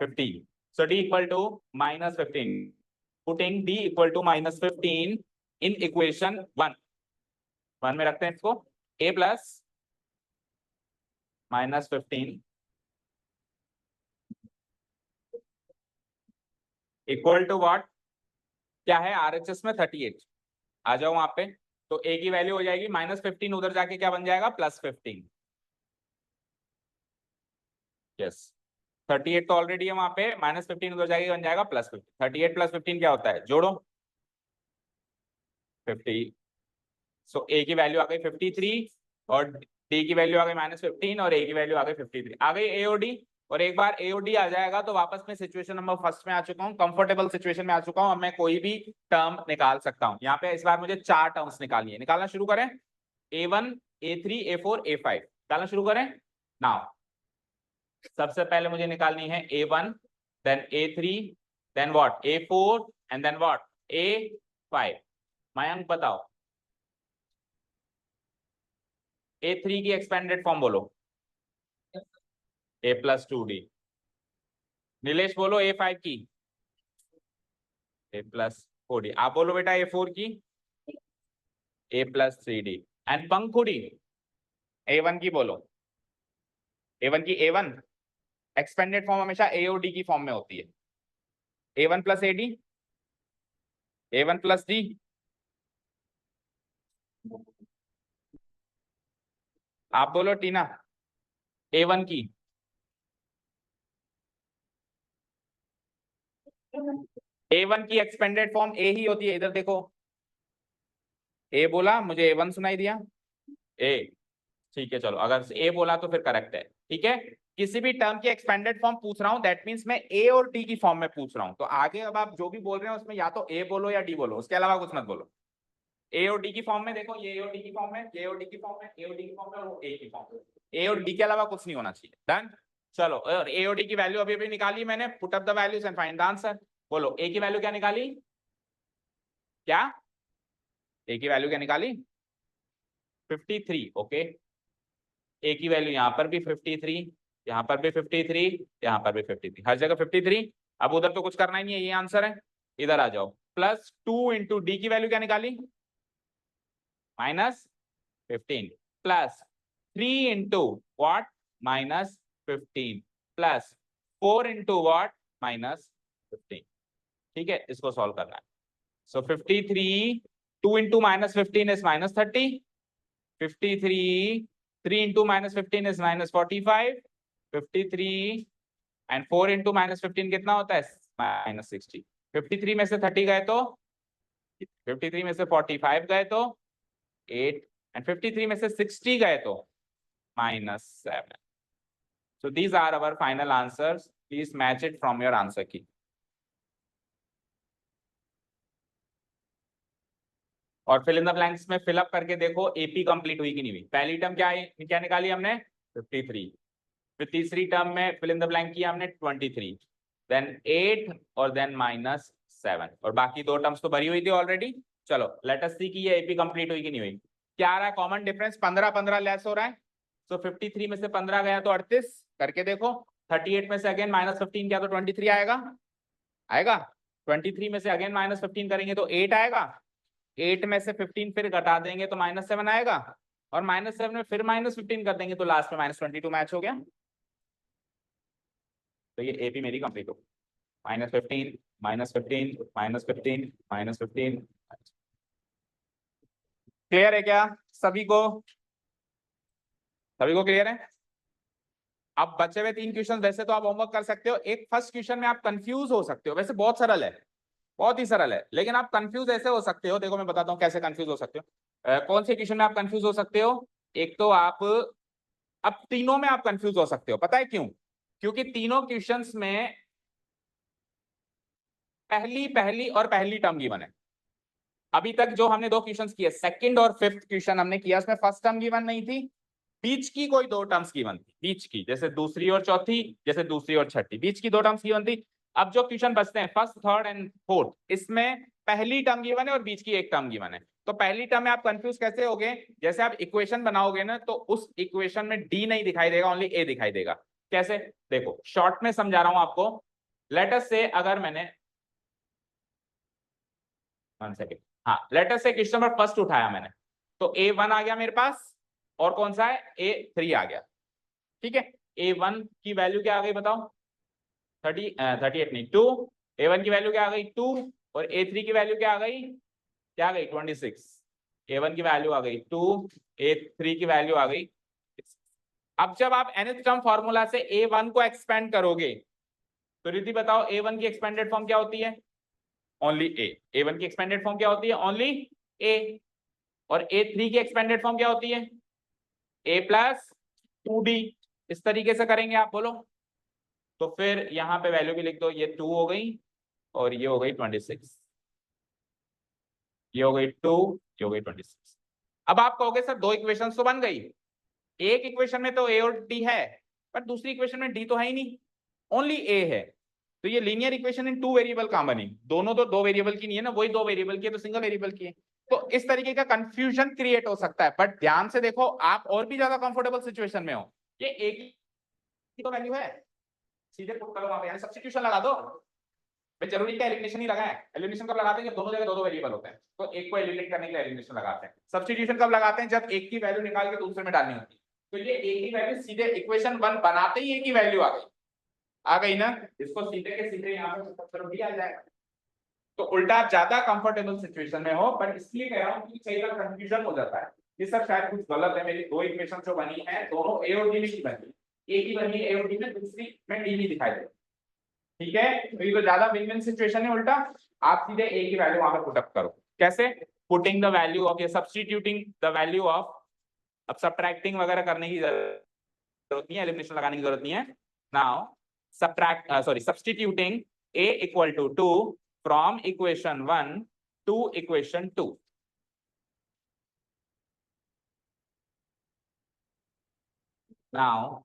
15, so d equal to -15, putting d equal to -15 in equation 1 में रखते हैं इसको। a plus -15 equal to what? क्या है RHS में? 38। आ जाओ वहां पे, तो a की वैल्यू हो जाएगी -15, उधर जाके क्या बन जाएगा? +15। यस, 38 तो ऑलरेडी है वहां पे, -15 उधर जाएगी, बन जाएगा +15। 38 + 15 क्या होता है, जोड़ो 50। सो ए की वैल्यू आ गई 53 और डी की वैल्यू आ गई -15 और ए की वैल्यू आ गई 53। आ गई ए और डी। और एक बार ए और डी आ जाएगा तो वापस में सिचुएशन नंबर फर्स्ट में आ चुका हूँ, कंफर्टेबल सिचुएशन में आ चुका हूँ। अब मैं कोई भी टर्म निकाल सकता हूँ। यहाँ पे इस बार मुझे 4 टर्म्स निकालनी है। निकालना शुरू करें। A1 A3 A4 A5 निकालना शुरू करें नाउ। सबसे पहले मुझे निकालनी है A1, then A3, then what A4 and then what A5। Mayank बताओ A3 की एक्सपेंडेड फॉर्म बोलो। A + 2D। नीलेश बोलो A5 की। A + 4D। आप बोलो बेटा A4 की। A + 3D। And Pankhuri A1 की बोलो। A1 की A1 एक्सपेंडेड फॉर्म हमेशा A और D की फॉर्म में होती है। A1 + AD, A1 + D। आप बोलो टीना A1 की। A1 की एक्सपेंडेड फॉर्म A ही होती है। इधर देखो A बोला, मुझे A1 सुनाई दिया A। ठीक है चलो, अगर A बोला तो फिर करेक्ट है। ठीक है, किसी भी टर्म की एक्सपेंडेड फॉर्म पूछ रहा हूं, दैट मींस मैं A और D की फॉर्म में पूछ रहा हूं। तो आगे अब आप जो भी बोल रहे हैं उसमें या तो A बोलो या D बोलो, उसके अलावा कुछ मत बोलो। A और D की फॉर्म में देखो, ये A और D की फॉर्म में, ये और D की फॉर्म में, A और D की फॉर्म में और A की फॉर्म में। A और D के अलावा कुछ नहीं होना चाहिए। डन। चलो, और A और D की वैल्यू अभी अभी निकाली मैंने। Put up the values and find the answer. बोलो A की वैल्यू क्या निकाली, क्या A की वैल्यू क्या निकाली 53। ओके, A की वैल्यू यहाँ पर भी 53, यहाँ पर भी 53, यहाँ पर भी 53, हर जगह 53। अब उधर तो कुछ करना ही नहीं है, ये आंसर है। इधर आ जाओ। +2 इंटू डी की वैल्यू क्या निकाली -15 +3 इंटू वॉट -15 +4 इंटू वॉट -15। ठीक है, इसको सॉल्व करना है। सो 53, 2 into -15 is -30, 53, 3 into -15 is -45, 53 and 4 into -15 कितना होता है -60। 53 में से 30 गए तो 53 में से 45 गए तो 8 एंड 53 में से 60 गए तो -7। So these are our final answers. Please match it from your answer key. और फिल इन द ब्लैंक्स में फिल अप करके देखो एपी कंप्लीट हुई कि नहीं हुई। पहली टर्म क्या निकाली हमने 53, फिर तीसरी टर्म में फिल इन द ब्लैंक किया हमने 23, देन 8 और देन -7, और बाकी दो टर्म्स तो भरी हुई थी ऑलरेडी। चलो लेट अस सी कि ये एपी कंप्लीट हुई कि नहीं हुई। क्या आ रहा है कॉमन डिफरेंस, 15 लेस हो रहा है। सो 53 में से 15 गया तो 38 करके देखो। 38 में से अगेन -15 किया तो 23 आएगा, आएगा। 23 में से अगेन -15 करेंगे तो 8 आएगा। 8 में से 15 फिर घटा देंगे तो -7 आएगा, और -7 में फिर -15 कर देंगे तो लास्ट में -22 मैच हो गया। तो ये एपी मेरी कंप्लीट हो। -15 -15 -15 -15। क्लियर है क्या सभी को, सभी को क्लियर है। अब बचे हुए 3 क्वेश्चन वैसे तो आप होमवर्क कर सकते हो। एक फर्स्ट क्वेश्चन में आप कंफ्यूज हो सकते हो, वैसे बहुत सरल है, बहुत ही सरल है, लेकिन आप कंफ्यूज ऐसे हो सकते हो। देखो मैं बताता हूँ कैसे कंफ्यूज हो सकते हो। कौन से क्वेश्चन में आप कंफ्यूज हो सकते हो। एक तो आप, अब तीनों में आप कंफ्यूज हो सकते हो। पता है क्यों, क्योंकि तीनों क्वेश्चंस में पहली और पहली टर्म गिवन है। अभी तक जो हमने 2 क्वेश्चंस किए, सेकंड और 5th क्वेश्चन हमने किया, उसमें फर्स्ट टर्म गिवन नहीं थी, बीच की कोई 2 टर्म्स गिवन थी, बीच की, जैसे दूसरी और चौथी, जैसे दूसरी और छठी, बीच की 2 टर्म्स गिवन थी। अब जो क्वेश्चन बचते हैं फर्स्ट, थर्ड एंड फोर्थ, इसमें पहली टर्म गिवन है और बीच की एक टर्म गिवन है। तो पहली टर्म में आप कंफ्यूज कैसे होगे, जैसे आप इक्वेशन बनाओगे ना, तो उस इक्वेशन में डी नहीं दिखाई देगा, ओनली ए दिखाई देगा। कैसे, देखो शॉर्ट में समझा रहा हूं आपको। लेट अस से अगर मैंने 1 सेकेंड, हाँ लेट अस से क्वेश्चन नंबर फर्स्ट उठाया मैंने, तो A1 आ गया मेरे पास, और कौन सा है A3 आ गया। ठीक है, A1 की वैल्यू क्या आ गई बताओ 38 नहीं 2। A1 की वैल्यू क्या आ गई 2, और A3 की वैल्यू क्या आ गई, क्या आ गई 26। A1 की वैल्यू आ गई 2, A3 की वैल्यू आ गई 6। अब जब आप nth टर्म फॉर्मूला से a1 को एक्सपेंड करोगे तो रिद्धि बताओ a1 की एक्सपेंडेड फॉर्म क्या होती है? ओनली a1 की एक्सपेंडेड फॉर्म क्या होती है? Only a। और a3 की एक्सपेंडेड फॉर्म क्या होती है? a plus 2d। इस तरीके से करेंगे आप, बोलो। तो फिर यहां पे वैल्यू भी लिख दो, ये 2 हो गई और ये हो गई 26, ये हो गई 2, ये हो गई 26। अब आप कहोगे सर दो इक्वेशंस तो बन गई, एक इक्वेशन में तो a और d है पर दूसरी इक्वेशन में d तो है ही नहीं, ओनली a है। तो ये linear equation in two variable कहां बनी? दोनों तो दो वेरिएबल की नहीं है ना, वही दो वेरिएबल की है तो सिंगल वेरिएबल की है। तो इस तरीके का कंफ्यूजन क्रिएट हो सकता है, बट ध्यान से देखो आप और भी ज्यादा कंफर्टेबल सिचुएशन में हो, ये एक ही तो वैल्यू है, सीधे पुट करो वहां पे, यानी सब्स्टिट्यूशन लगा दो। भाई जरूरी क्या एलिमिनेशन ही लगा है? एलिमिनेशन कब लगाते हैं? जब दोनों जगह दो दो वेरिएबल होते हैं, तो एक को एलिमिनेट करने के लिए एलिमिनेशन लगाते हैं। सब्स्टिट्यूशन कब लगाते हैं? जब एक की वैल्यू निकाल के दूसरे में डालनी होती है। तो ये एक ही वैल्यू सीधे इक्वेशन 1 बनाते ही एक ही वैल्यू आ गई ना, इसको सीधे के सीधे यहाँ पे सब्स्टिट्यूट भी आ जाएगा। तो उल्टा आप ज्यादा कंफर्टेबल सिचुएशन में हो, बट इसलिए कह रहा हूँ कि कई बार कंफ्यूजन हो जाता है कि सर शायद कुछ गलत है, मेरी दो इक्वेशन जो बनी है दोनों ए और डी में की बनी, एक ही बनी है ए और डी में, दूसरी में डी नहीं दिखाई दे। ठीक है, तो ये तो ज्यादा विन विन सिचुएशन है। उल्टा आप सीधे ए की वैल्यू वहां पे पुट अप करो। कैसे? पुटिंग द वैल्यू ऑफ, या सब्स्टिट्यूटिंग द वैल्यू ऑफ। अब सब्ट्रैक्टिंग वगैरह करने की जरूरत नहीं है, एलिमिनेशन लगाने की जरूरत नहीं है। Now substituting a equal to 2 from equation 1 to equation 2। Now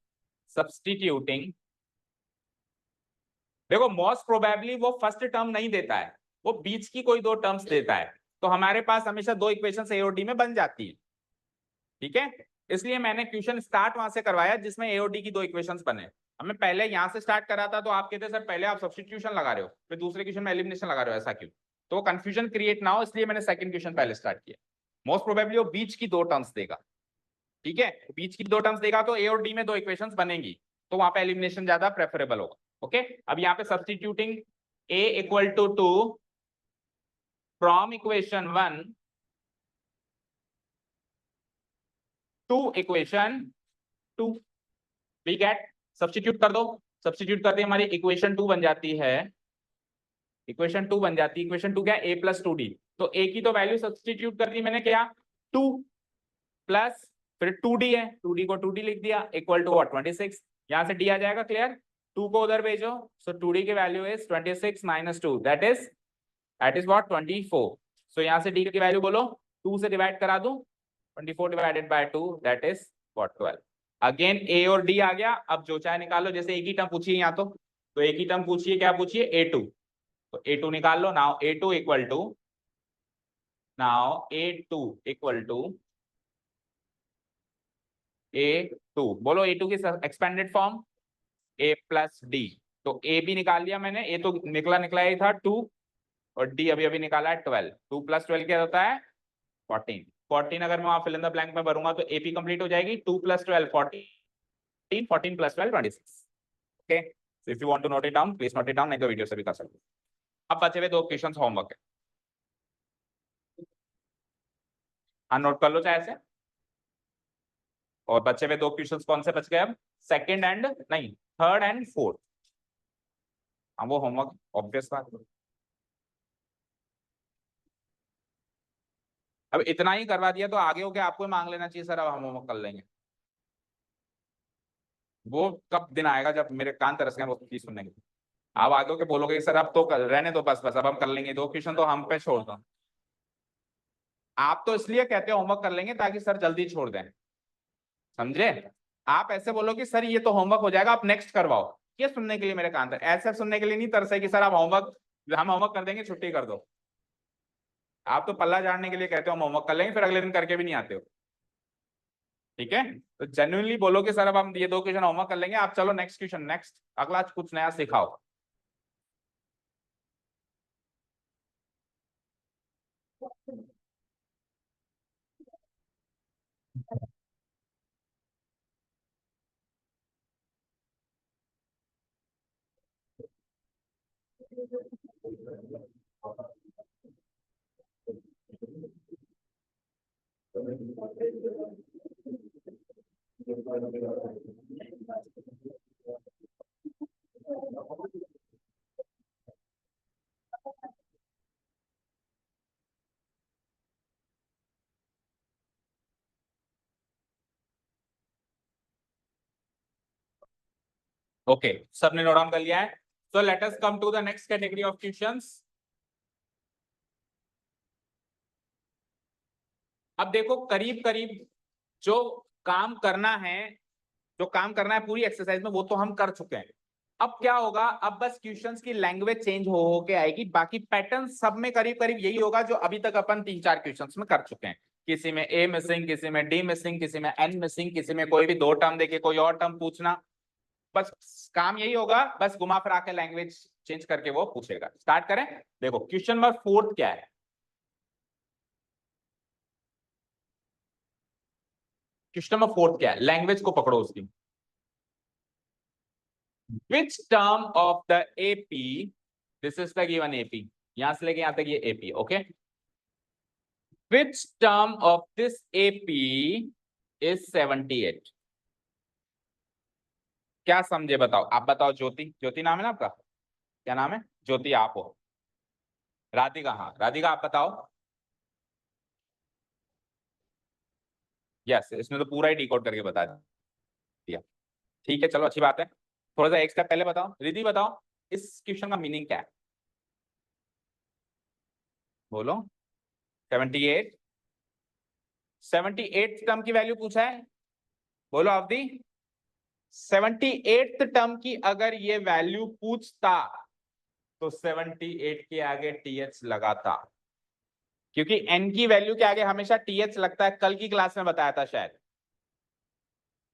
substituting, देखो मोस्ट प्रोबेबली वो फर्स्ट टर्म नहीं देता है, वो बीच की कोई दो टर्म्स देता है, तो हमारे पास हमेशा दो इक्वेशन ए और डी में बन जाती है। ठीक है, इसलिए मैंने क्वेश्चन स्टार्ट वहां से करवाया जिसमें ए और डी की दो इक्वेशंस बने। हमें पहले यहां से स्टार्ट करा था तो आप कहते सर पहले आप सब्स्टिट्यूशन लगा रहे हो फिर दूसरे क्वेश्चन में एलिमिनेशन लगा रहे हो, ऐसा क्यों? तो कंफ्यूजन क्रिएट ना हो इसलिए मैंने सेकंड क्वेश्चन पहले स्टार्ट किया। मोस्ट प्रोबेबली वो बीच की दो टर्म्स देगा। ठीक है, बीच की दो टर्म्स देगा तो ए और डी में दो इक्वेशंस बनेंगी, तो वहां पे एलिमिनेशन ज्यादा प्रेफरेबल होगा। ओके, अब यहाँ पे substituting a equal to 2 from equation 1 to equation 2, we get, substitute कर दो। सब्स्टिट्यूट करते हमारी इक्वेशन 2 बन जाती है, इक्वेशन 2 बन जाती है। इक्वेशन 2 क्या है? a plus 2d। तो a की तो वैल्यू सब्स्टिट्यूट कर दी मैंने, क्या? 2 प्लस फिर 2d है, 2d को 2d लिख दिया इक्वल टू 26। यहां से d आ जाएगा, क्लियर? 2 को उधर भेजो, सो 2d की value is 26 minus 2, that is what? 24। सो यहां से d की वैल्यू बोलो, 2 से डिवाइड करा दूं, 24 divided by 2 that is what? 12। Again a और d आ गया, अब जो चाहे निकाल लो, जैसे एक ही टर्म पूछिए यहाँ तो एक ही टर्म पूछिए, क्या पूछिए? a2, तो a2 निकाल लो। Now a2 equal to, now a2 equal to a2, बोलो a2 की एक्सपेंडेड फॉर्म a प्लस डी। तो a भी निकाल लिया मैंने, a तो निकला ही था 2, और d अभी अभी निकाला है 12। 2 प्लस 12 क्या होता है? 14। 14 अगर मैं वहां फिल इन द ब्लैंक में भरूंगा तो AP कंप्लीट हो जाएगी। 2 plus 12 14, 14 plus 12 26। Okay, if you want to note it down please note it down, नहीं तो वीडियो से भी कर सकते। अब बचे हुए दो क्वेश्चंस होमवर्क है, हाँ नोट कर लो चाहे से। और बचे हुए दो क्वेश्चंस कौन से बच गए अब? सेकंड एंड नहीं, थर्ड एंड फोर्थ। हाँ वो होमवर्क ऑब्वियस बात है। अब इतना ही करवा दिया तो आगे हो के आपको ही मांग लेना चाहिए सर अब हम होमवर्क कर लेंगे। वो कब दिन आएगा जब मेरे कान तरस गए वो चीज सुनने के। आप आगे होके बोलोगे सर अब तो रहने दो, बस बस अब हम कर लेंगे, दो क्वेश्चन तो हम पे छोड़ दो। आप तो इसलिए कहते हो होमवर्क कर लेंगे ताकि सर जल्दी छोड़ दें, समझे? आप ऐसे बोलो कि सर ये तो होमवर्क हो जाएगा आप नेक्स्ट करवाओ, ये सुनने के लिए मेरे कान तर, ऐसे सुनने के लिए नहीं तरसे कि सर आप होमवर्क, हम होमवर्क कर देंगे छुट्टी कर दो। आप तो पल्ला झाड़ने के लिए कहते हो हम होमवर्क कर लेंगे, फिर अगले दिन करके भी नहीं आते हो। ठीक है, तो जेन्युइनली बोलो कि सर अब हम ये दो क्वेश्चन होमवर्क कर लेंगे, आप चलो नेक्स्ट क्वेश्चन, नेक्स्ट अगला कुछ नया सिखाओ। ओके, सबने नोट डाउन कर लिया है। So let us come to the next category of questions. अब देखो करीब करीब जो काम करना है, जो काम करना है पूरी एक्सरसाइज में वो तो हम कर चुके हैं। अब क्या होगा, अब बस क्वेश्चंस की लैंग्वेज चेंज हो के आएगी, बाकी पैटर्न सब में करीब करीब यही होगा जो अभी तक अपन 3-4 क्वेश्चंस में कर चुके हैं। किसी में ए मिसिंग, किसी में डी मिसिंग, किसी में एन मिसिंग, किसी में कोई भी 2 टर्म देके कोई और टर्म पूछना, बस काम यही होगा, बस घुमा फिरा के लैंग्वेज चेंज करके वो पूछेगा। स्टार्ट करें। देखो क्वेश्चन नंबर 4 क्या है। क्वेश्चन नंबर 4 क्या है, लैंग्वेज को पकड़ो उसकी। Which term of the AP, this is the given AP, यहां से लेके यहां तक ये AP, okay? Which term of this AP is 78? क्या समझे बताओ, आप बताओ। ज्योति, ज्योति नाम है ना आपका, क्या नाम है? ज्योति आप हो। राधिका, हाँ राधिका आप बताओ। यस, इसने तो पूरा ही डिकोड करके बता दिया। ठीक है चलो अच्छी बात है। थोड़ा सा एक स्टेप पहले बताओ, रिद्धि बताओ इस क्वेश्चन का मीनिंग क्या है, बोलो। 78, 78 टर्म की वैल्यू पूछा है, बोलो अवधि। 78th टर्म की अगर ये वैल्यू पूछता तो 78 के आगे टीएच लगाता, क्योंकि एन की वैल्यू के आगे हमेशा टीएच लगता है, कल की क्लास में बताया था शायद।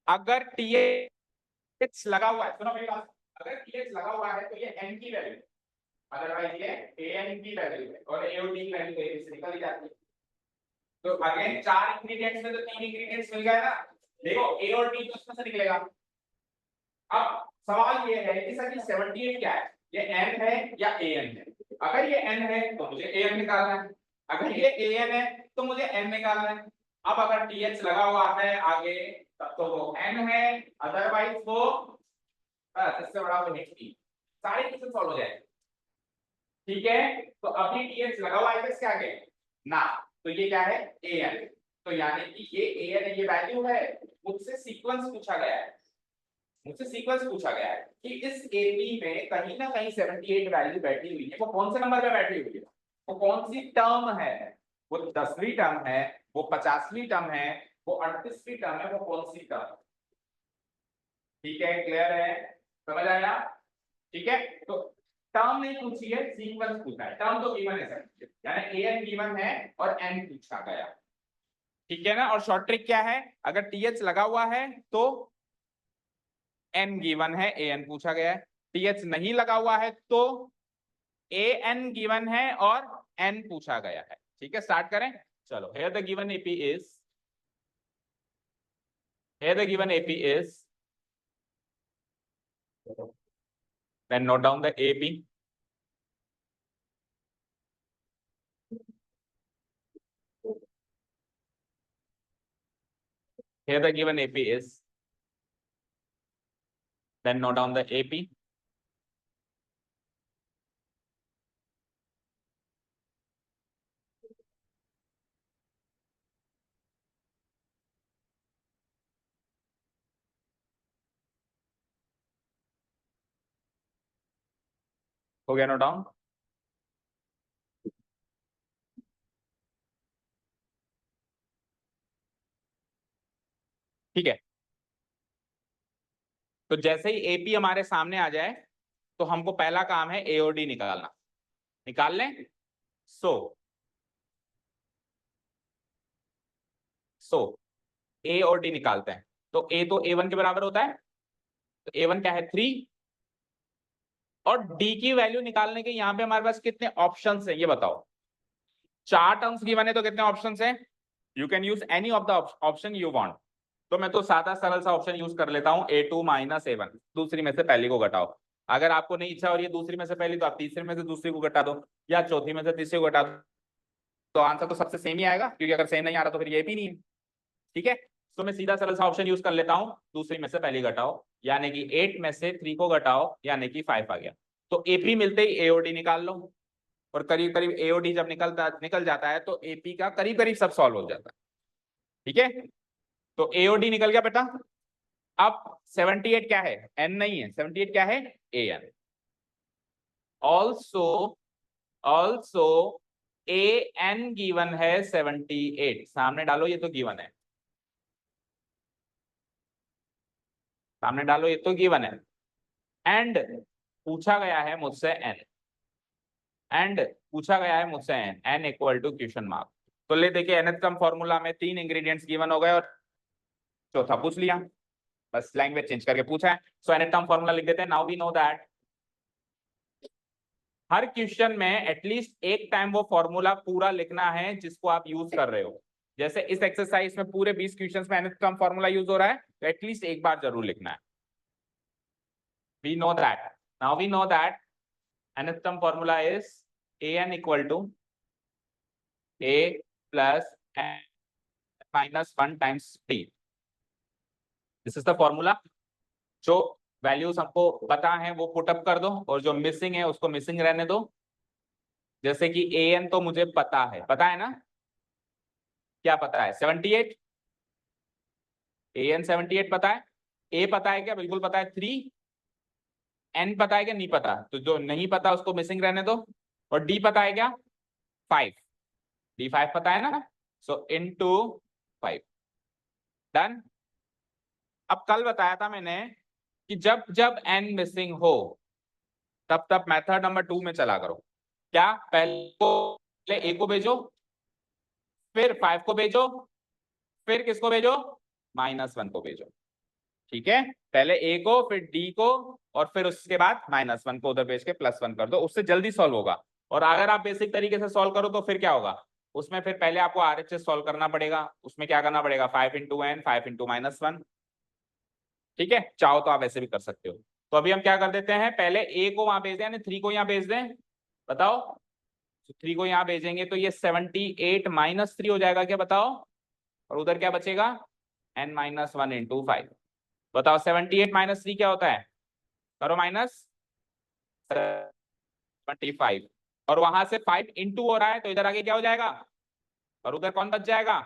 अगर टीएच लगा हुआ है, सुनो मेरी बात, अगर टीएच लगा हुआ है तो ये एन की वैल्यू, अदरवाइज ये एन की वैल्यू है और एओडी की वैल्यू से निकल जाती है। तो अगेन 4 इंग्रेडिएंट्स में तो 3 इंग्रेडिएंट्स मिल गए ना, देखो ए और डी तो उसमें से निकलेगा। अब सवाल ये है कि सर ये 78 क्या है, ये n है या an है? अगर ये n है तो मुझे an निकालना है, अगर ये an है तो मुझे n निकालना है। अब अगर th लगा हुआ है आगे तब तो वो n है, अदरवाइज वो बस इससे बड़ा वो नहीं, सारे क्वेश्चन सॉल्व हो जाएंगे। ठीक है, तो अभी th लगा हुआ है इसके आगे ना, तो ये क्या है an, तो यानी कि ये an ये वैल्यू है। मुझसे सीक्वेंस पूछा गया है, मुझसे सीक्वेंस पूछा गया है कि इस एपी में कहीं ना कहीं 78 वैल्यू बैठी हुई है, वो कौन से नंबर पे बैठी हुई है, वो कौन सी टर्म है, वो 10वीं टर्म है, वो 50वीं टर्म है, वो 38वीं टर्म है, वो कौन सी टर्म। ठीक है, क्लियर है, समझ आया? ठीक है, तो टर्म नहीं पूछी है, सीक्वेंस पूछा है। टर्म तो गिवन है सर, यानी एन गिवन है और एन पूछा गया। ठीक है ना, और शॉर्ट ट्रिक क्या है, अगर टीएच लगा हुआ है तो एन गिवन है, ए एन पूछा गया है। टीएच नहीं लगा हुआ है तो ए एन गिवन है और एन पूछा गया है। ठीक है, स्टार्ट करें। चलो, here the given AP is, here the given AP is, then note down the AP. Here the given AP is, then note down the AP. हो गया नोट डाउन? ठीक है, तो जैसे ही एपी हमारे सामने आ जाए तो हमको पहला काम है ए और डी निकालना। निकाल लें। सो ए और डी निकालते हैं, तो ए तो ए वन के बराबर होता है, तो ए वन क्या है 3, और डी की वैल्यू निकालने के यहाँ पे हमारे पास कितने ऑप्शंस हैं ये बताओ। 4 टर्म्स गिवन है तो कितने ऑप्शंस हैं, you can use any of the option you want. तो मैं तो सादा सरल सा ऑप्शन यूज कर लेता हूँ, A2 माइनस A1, दूसरी में से पहली को घटाओ। अगर आपको नहीं इच्छा और ये दूसरी में से पहली, तो आप तीसरी में से दूसरी को घटा दो, या चौथी में से तीसरी को घटा दो, तो आंसर तो सबसे सेम ही आएगा, क्योंकि अगर सेम नहीं आ रहा तो फिर ये भी नहीं है। ठीक है, तो मैं सीधा सरल सा ऑप्शन यूज कर लेता हूँ, दूसरी में से पहली घटाओ, यानी कि 8 में से 3 को घटाओ, यानी कि 5 आ गया। तो एपी मिलते ही एओडी निकाल लो, और करीब करीब एओडी जब निकल जाता है तो एपी का करीब करीब सब सॉल्व हो जाता है। ठीक है, तो एओडी निकल गया बेटा। अब 78 क्या है, एन नहीं है, 78 क्या है, a n. Also a n given है 78, सामने डालो, ये तो गिवन है, सामने डालो, ये तो गिवन है। एंड पूछा गया है मुझसे n equal to question mark. तो ले देखिए, nth क्रम फॉर्मूला में 3 इंग्रेडिएंट्स गिवन हो गए और चौथा पूछ लिया, बस लैंग्वेज चेंज करके पूछा है। सो nth क्रम फॉर्मूला लिख देते हैं। नाउ वी नो दैट हर क्वेश्चन में एटलीस्ट एक टाइम वो फॉर्मूला पूरा लिखना है जिसको आप यूज कर रहे हो। जैसे इस एक्सरसाइज में पूरे 20 क्वेश्चंस में nth क्रम फॉर्मूला यूज हो रहा है, तो एटलीस्ट एक बार जरूर लिखना है। We know that. Now we know that nth term formula is an equal to a plus n minus 1 times t. This is the formula. जो वैल्यूज हमको पता है वो पुट अप कर दो, और जो मिसिंग है उसको मिसिंग रहने दो। जैसे कि an तो मुझे पता है ना, क्या पता है, 78, an 78 पता है, a पता है क्या, बिल्कुल पता है, 3, n पता है क्या, नहीं पता, तो जो नहीं पता उसको मिसिंग रहने दो। और d पता है क्या, 5, d5 पता है ना, सो इनटू 5, डन। अब कल बताया था मैंने कि जब जब n मिसिंग हो तब तब मेथड नंबर 2 में चला करो। क्या, पहले a को भेजो, फिर 5 को भेजो, फिर किसको भेजो, -1 को भेजो। ठीक है, पहले a को, फिर d को, और फिर उसके बाद -1 को उधर भेज के +1 कर दो, उससे जल्दी सॉल्व होगा। और अगर आप बेसिक तरीके से सॉल्व करो तो फिर क्या होगा, उसमें फिर पहले आपको RHS सॉल्व करना पड़ेगा। उसमें क्या करना पड़ेगा, 5 × n, 5 × -1। ठीक है, चाहो तो आप ऐसे भी कर सकते हो। तो अभी हम क्या कर देते हैं, पहले a को वहां भेज दें, यानी 3 को यहाँ भेज दें, बताओ। तो 3 को यहाँ भेजेंगे तो ये 78 - 3 हो जाएगा क्या, बताओ। और उधर क्या बचेगा, n - 1 × 5। बताओ 78 - 3 क्या होता है, करो, -75। और वहां से 5 इंटू हो रहा है, तो इधर आगे क्या हो जाएगा, और उधर कौन बच जाएगा।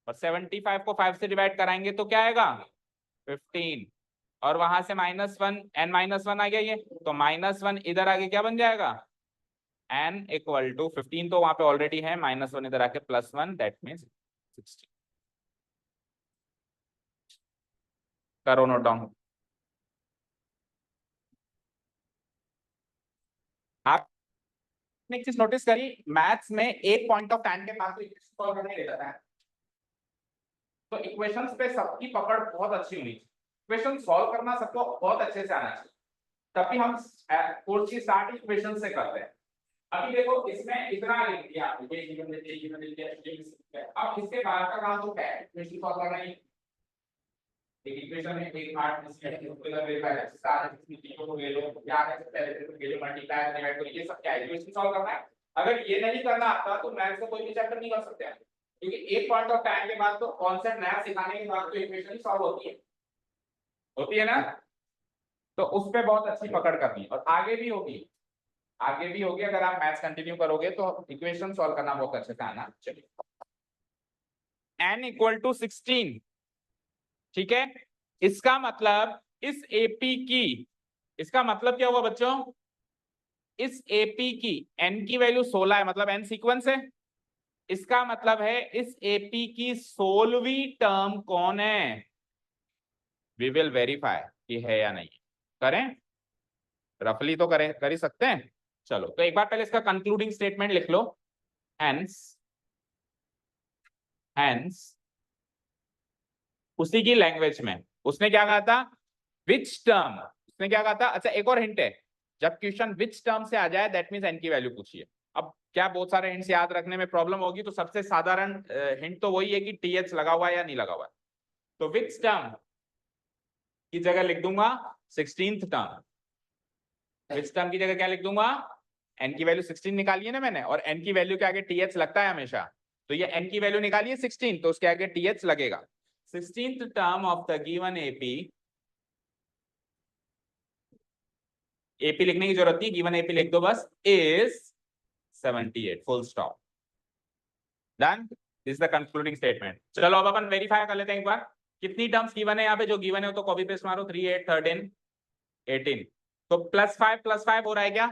और 75 को 5 से डिवाइड कराएंगे तो क्या आएगा, 15। और वहां से -1, n - 1 आ गया ये, तो -1 इधर आगे क्या बन जाएगा, n इक्वल टू 15 तो वहां पे ऑलरेडी है, -1 इधर आके +1, दैट मीन्स 16। करो नोट डाउन। आपने एक चीज नोटिस करी, मैथ्स में एक पॉइंट ऑफ टाइम के बाद तो इक्वेशन सॉल्व करने देता है, तो इक्वेशंस पे सबकी पकड़ बहुत अच्छी होनी चाहिए। इक्वेशन सॉल्व करना सबको बहुत अच्छे से आना चाहिए, तभी हम कोर्स की स्टार्ट इक्वेशन से करते हैं। अभी देखो इसमें इतना लिख दिया, ये गिवन दे दिया, गिवन दे दिया। अब इसके बाद का काम तो क्या है, इक्वेशन सॉल्व करना है। एक इक्वेशन में एक पार्ट इसमें उसको वेरीफाई है, सारे इसमें जीरो को ले लो, क्या है पहले से ले लो, मल्टीप्लाई डिवाइड करो, ये सब क्या है, इक्वेशन सॉल्व करना है। अगर ये नहीं करना आता तो मैथ्स का कोई भी चैप्टर नहीं कर सकते हैं, क्योंकि एक पॉइंट ऑफ टाइम के बाद तो कॉन्सेप्ट नया सिखाने के बाद तो इक्वेशन सॉल्व होती है ना। तो उस पे बहुत अच्छी पकड़ करनी है, और आगे भी होगी, अगर आप मैथ्स कंटिन्यू करोगे तो इक्वेशन सॉल्व करना बहुत अच्छे से आना चाहिए। n = 16, ठीक है। इसका मतलब इस एपी की, इसका मतलब क्या हुआ बच्चों, इस एपी की n की वैल्यू 16 है, मतलब n सीक्वेंस है। इसका मतलब है इस एपी की 16वीं टर्म कौन है, वी विल वेरीफाई कि है या नहीं। करें, रफली तो करें, कर ही सकते हैं। चलो तो एक बार पहले इसका कंक्लूडिंग स्टेटमेंट लिख लो। हैंस उसी की लैंग्वेज में उसने क्या कहा था, विच टर्म, उसने क्या कहा था। अच्छा एक और हिंट है, जब क्वेश्चन विच टर्म से आ जाए दैट मींस n की वैल्यू पूछिए। अब क्या बहुत सारे हिंट्स याद रखने में प्रॉब्लम होगी, तो सबसे साधारण हिंट तो वही है कि th लगा हुआ है या नहीं लगा हुआ है। तो विच टर्म की जगह लिख दूंगा 16th टर्म, विच टर्म की जगह क्या लिख दूंगा, n की वैल्यू 16 निकाली है ना मैंने, और n की वैल्यू के आगे th लगता है हमेशा, तो ये n की वैल्यू निकालिए 16, तो उसके आगे th लगेगा। 16th term of the given AP लिखने की जरूरत नहीं, गिवन AP लिख दो बस, is 78, full stop, done. This is the concluding statement. चलो अब अपन वेरीफाई कर लेते हैं एक बार, कितनी टर्म्स गिवन है यहाँ पे, जो गिवन है वो तो कॉपी पेस्ट मारो, 3 8 13 18, तो +5 हो रहा है क्या,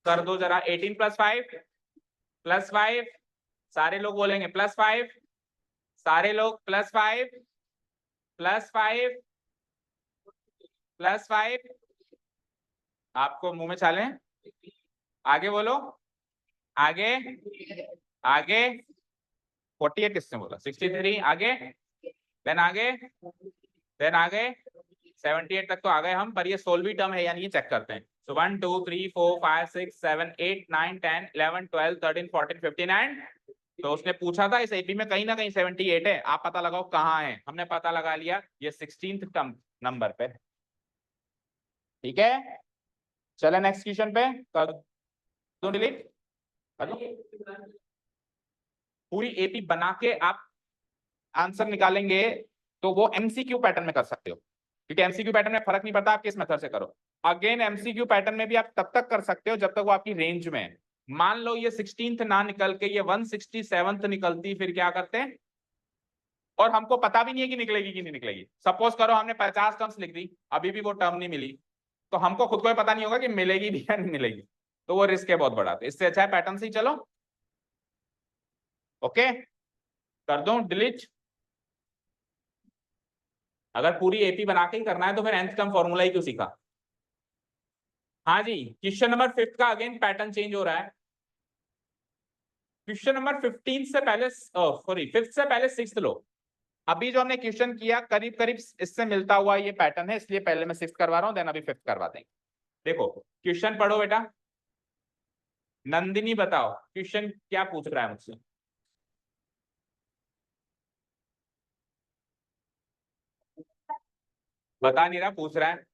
कर दो जरा, 18 + 5 सारे लोग बोलेंगे +5, सारे लोग +5 +5 +5, आपको मुंह में छाले, आगे बोलो, आगे आगे 48 किसने बोला, 63, आगे देन आगे देन आगे 78 तक तो आ गए हम, पर ये 16वीं टर्म है यानी ये चेक करते हैं। सो 1 2 3 4 5 6 7 8 9 10 11 12 13 14 15 एंड, तो उसने पूछा था इस एपी में कहीं ना कहीं 78 है, आप पता लगाओ कहाँ है, हमने पता लगा लिया ये 16th टर्म नंबर पे, ठीक है। चले नेक्स्ट क्वेश्चन पे, कर दो डिलीट, पूरी एपी बना के आप आंसर निकालेंगे तो वो एमसीक्यू पैटर्न में कर सकते हो, क्योंकि एमसीक्यू पैटर्न में फर्क नहीं पड़ता आप किस मेथड से करो। अगेन एमसीक्यू पैटर्न में भी आप तब तक कर सकते हो जब तक वो आपकी रेंज में है। मान लो ये 16th ना निकल के ये 167th निकलती, फिर क्या करते हैं, और हमको पता भी नहीं है कि निकलेगी कि नहीं निकलेगी। सपोज करो हमने 50 टर्म्स लिख दी, अभी भी वो टर्म नहीं मिली, तो हमको खुद को पता नहीं होगा कि मिलेगी भी या नहीं मिलेगी, तो वो रिस्क है बहुत बड़ा, तो इससे अच्छा है पैटर्न से ही चलो। ओके, कर दो डिलीट। अगर पूरी एपी बना के ही करना है तो फिर nth टर्म फॉर्मूला ही क्यों सीखा। हाँ जी, क्वेश्चन नंबर 5 का अगेन पैटर्न चेंज हो रहा है। क्वेश्चन नंबर 15 से पहले, सॉरी 5th से पहले 6th लो। अभी जो हमने क्वेश्चन किया करीब करीब इससे मिलता हुआ ये पैटर्न है, इसलिए पहले मैं 6th करवा रहा हूं, देन अभी 5th करवा देंगे। देखो क्वेश्चन पढ़ो बेटा, नंदिनी बताओ क्वेश्चन क्या पूछ रहा है मुझसे। बता नहीं रहा, पूछ रहा है।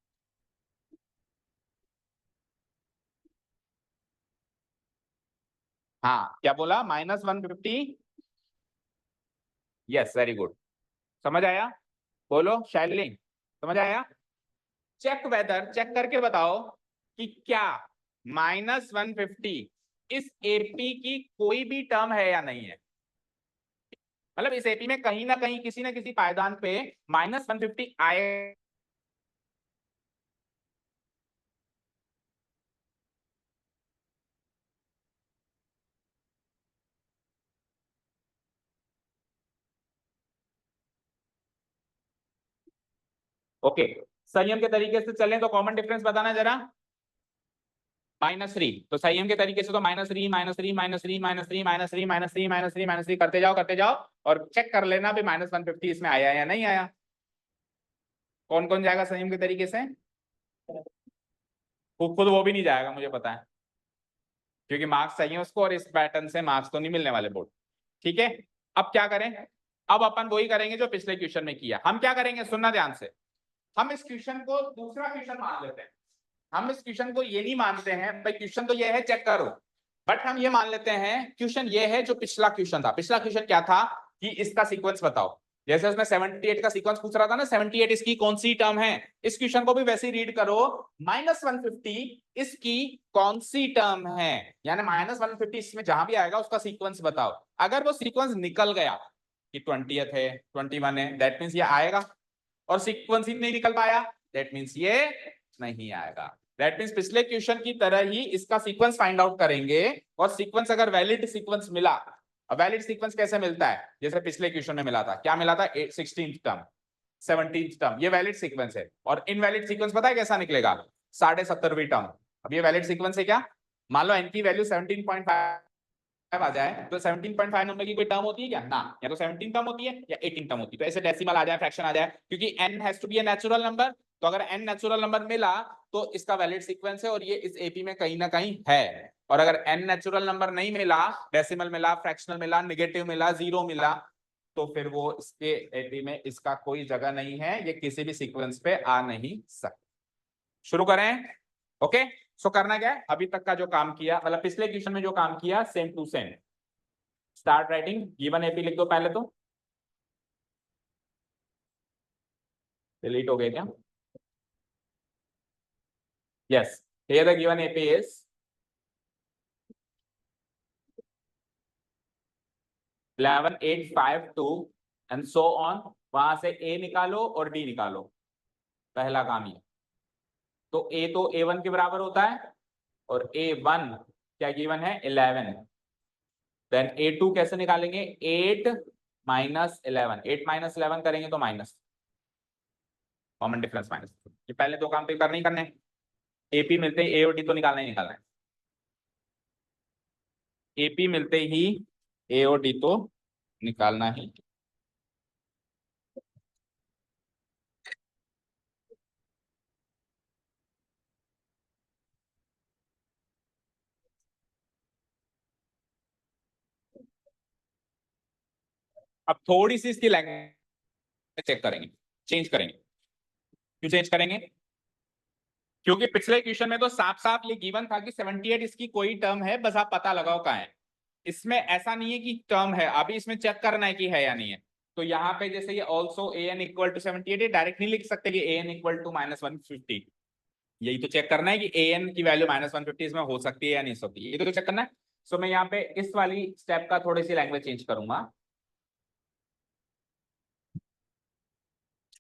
हाँ क्या बोला, -150, यस वेरी गुड, समझ आया, बोलो शैली, समझ आया। चेक वेदर, चेक करके बताओ कि क्या -150 इस एपी की कोई भी टर्म है या नहीं है, मतलब इस एपी में कहीं ना कहीं किसी ना किसी पायदान पे -150 आए। ओके, संयम के तरीके से चलें तो कॉमन डिफरेंस बताना जरा, -3, तो संयम के तरीके से तो -3 -3 -3 -3 -3 -3 -3 -3 करते जाओ और चेक कर लेना भी -150 इसमें आया या नहीं आया। कौन कौन जाएगा संयम के तरीके से, खुद वो भी नहीं जाएगा मुझे पता है, क्योंकि मार्क्स चाहिए उसको और इस पैटर्न से मार्क्स तो नहीं मिलने वाले बोर्ड, ठीक है। अब क्या करें, अब अपन वही करेंगे जो पिछले क्वेश्चन में किया। हम क्या करेंगे, सुनना ध्यान से, हम इस क्वेश्चन को दूसरा क्वेश्चन मान लेते हैं। हम इस क्वेश्चन को ये नहीं मानते हैं भाई क्वेश्चन तो ये है चेक करो, बट हम ये मान लेते हैं क्वेश्चन ये है जो पिछला क्वेश्चन था। पिछला क्वेश्चन क्या था कि इसका सीक्वेंस बताओ, जैसे उसमें 78 का सीक्वेंस पूछ रहा था ना, 78 इसकी कौन सी टर्म है, इस क्वेश्चन को भी वैसे ही रीड करो, -150 इसकी कौन सी टर्म है, यानी -150 इसमें जहां भी आएगा उसका सीक्वेंस बताओ। अगर वो सीक्वेंस निकल गया कि 20th है 21 है, दैट मीन्स ये आएगा, और सीक्वेंस ही नहीं निकल पाया दैट मीन्स ये नहीं आएगा। दैट मीन्स पिछले क्वेश्चन की तरह ही इसका सीक्वेंस फाइंड आउट करेंगे, और सीक्वेंस अगर वैलिड सीक्वेंस मिला, वैलिड सीक्वेंस कैसे मिलता है, जैसे पिछले क्वेश्चन में मिला था, क्या मिला था, 16th टर्म 17th टर्म, ये वैलिड सीक्वेंस है। और इनवैलिड सीक्वेंस पता है कैसा निकलेगा, 70.5वीं टर्म। अब ये वैलिड सीक्वेंस है क्या, मान लो n की वैल्यू 17.5 आ जाए, तो 17.5 नंबर की कोई टर्म होती है क्या ना, या तो 17 टर्म होती है या 18 टर्म होती है, तो ऐसे डेसिमल आ जाए, फ्रैक्शन आ जाए, क्योंकि n has to be a natural number, तो अगर n नेचुरल नंबर मिला तो इसका वैलिड सीक्वेंस है और ये इस एपी में कहीं ना कहीं है। और अगर n नेचुरल नंबर नहीं मिला, डेसिमल मिला, फ्रैक्शनल मिला, नेगेटिव मिला, जीरो मिला, तो फिर वो इसके एपी में इसका कोई जगह नहीं है, ये किसी भी सीक्वेंस पे आ नहीं सकता। शुरू करें, ओके। सो करना क्या है, अभी तक का जो काम किया, मतलब पिछले क्वेश्चन में जो काम किया same to same, start writing given AP लिख दो पहले तो, डिलीट हो गए क्या? Yes, here the given AP is 11,852 and so on। वहां से A निकालो और D निकालो, पहला काम ये। तो A तो A1 के बराबर होता है और A1 क्या गिवन है 11। देन A2 कैसे निकालेंगे 8 माइनस 11, 8 माइनस 11 करेंगे तो माइनस, कॉमन डिफरेंस माइनस। ये पहले दो काम तो करने ही करने, AP मिलते ही A और D तो निकालना ही निकालना है। AP मिलते ही A और D तो निकालना ही। अब थोड़ी सी इसकी लैंग्वेज चेक करेंगे, चेंज करेंगे। क्यों चेंज करेंगे? क्योंकि पिछले क्वेश्चन में तो साफ साफ ये गिवन था कि 78 इसकी कोई टर्म है, बस आप पता लगाओ कहाँ है। इसमें ऐसा नहीं है कि टर्म है, अभी इसमें चेक करना है कि है या नहीं है। तो यहाँ पे जैसे ये also an equal to 78 direct नहीं लिख सकते कि an इक्वल टू -150। यही तो चेक करना है कि an की वैल्यू -150 इसमें हो सकती है या नहीं सकती, ये तो चेक करना है। सो मैं यहाँ पे इस वाली स्टेप का थोड़ी सी लैंग्वेज चेंज करूंगा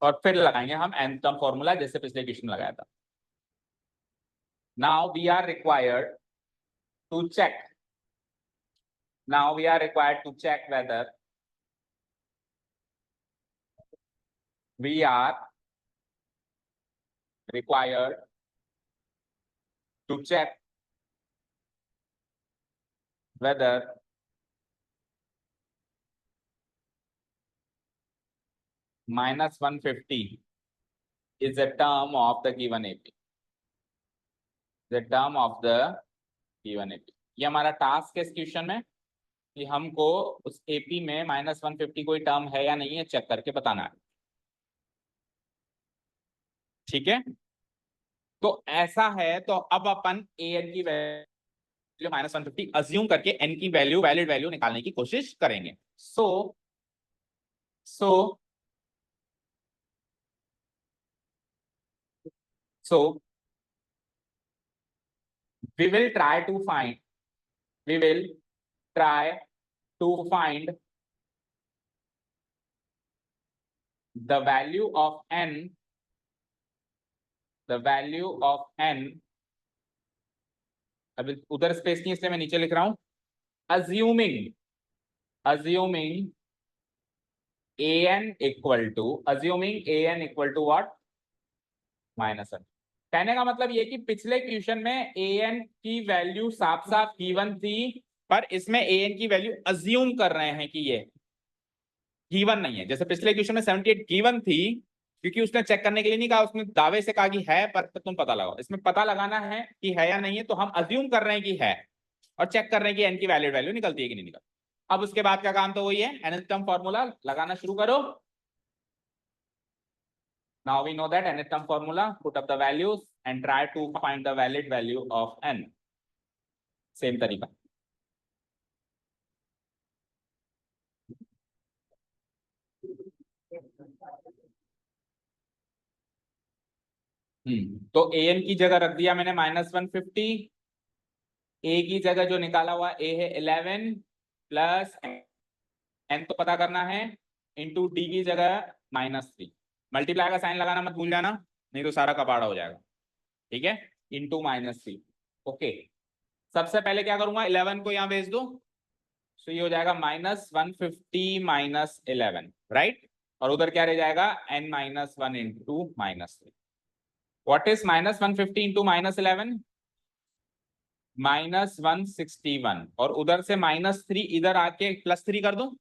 और फिर लगाएंगे हम nth टर्म फॉर्मूला जैसे पिछले क्वेश्चन में लगाया था। Now we are required to check. Now we are required to check whether we are required to check whether -150 is a term of the given AP. The term of the given AP. ये हमारा task है इस question में कि हमको उस AP में -150 कोई टर्म है या नहीं है चेक करके बताना है। ठीक है, तो ऐसा है तो अब अपन an की वैल्यू -150 अज्यूम करके n की वैल्यू वैलिड वैल्यू निकालने की कोशिश करेंगे। so we will try to find the value of n, अब उधर स्पेस नहीं इसलिए मैं नीचे लिख रहा हूं, assuming an equal to what -1। कहने का मतलब ये कि पिछले क्वेश्चन में an की वैल्यू साफ साफ गिवन थी, पर इसमें an की वैल्यू अज्यूम कर रहे हैं कि ये गिवन नहीं है। जैसे पिछले क्वेश्चन में 78 गिवन थी, क्योंकि उसने चेक करने के लिए नहीं कहा, उसने दावे से कहा कि है, पर तुम पता लगाओ। इसमें पता लगाना है कि है या नहीं है, तो हम अज्यूम कर रहे हैं कि है और चेक कर रहे हैं कि n की वैलिड वैल्यू निकलती है कि नहीं निकलती। अब उसके बाद का काम तो वही है, nth टर्म फॉर्मूला लगाना शुरू करो। Now we know that nth term formula, put up the values and try to find the valid value of n. Same तरीका। तो an की जगह रख दिया मैंने -150, a की जगह जो निकाला हुआ a है 11 प्लस n तो पता करना है, इंटू d की जगह -3। मल्टीप्लाई का साइन लगाना मत भूल जाना, नहीं तो सारा कपाड़ा हो जाएगा। ठीक है, इंटू -3। ओके, सबसे पहले क्या करूंगा 11 को यहां भेज दो, तो ये हो जाएगा -150 - 11, राइट। और उधर क्या रह जाएगा n-1 into -3। What is -150 into -11? -161। और उधर से -3 इधर आके +3 कर दो।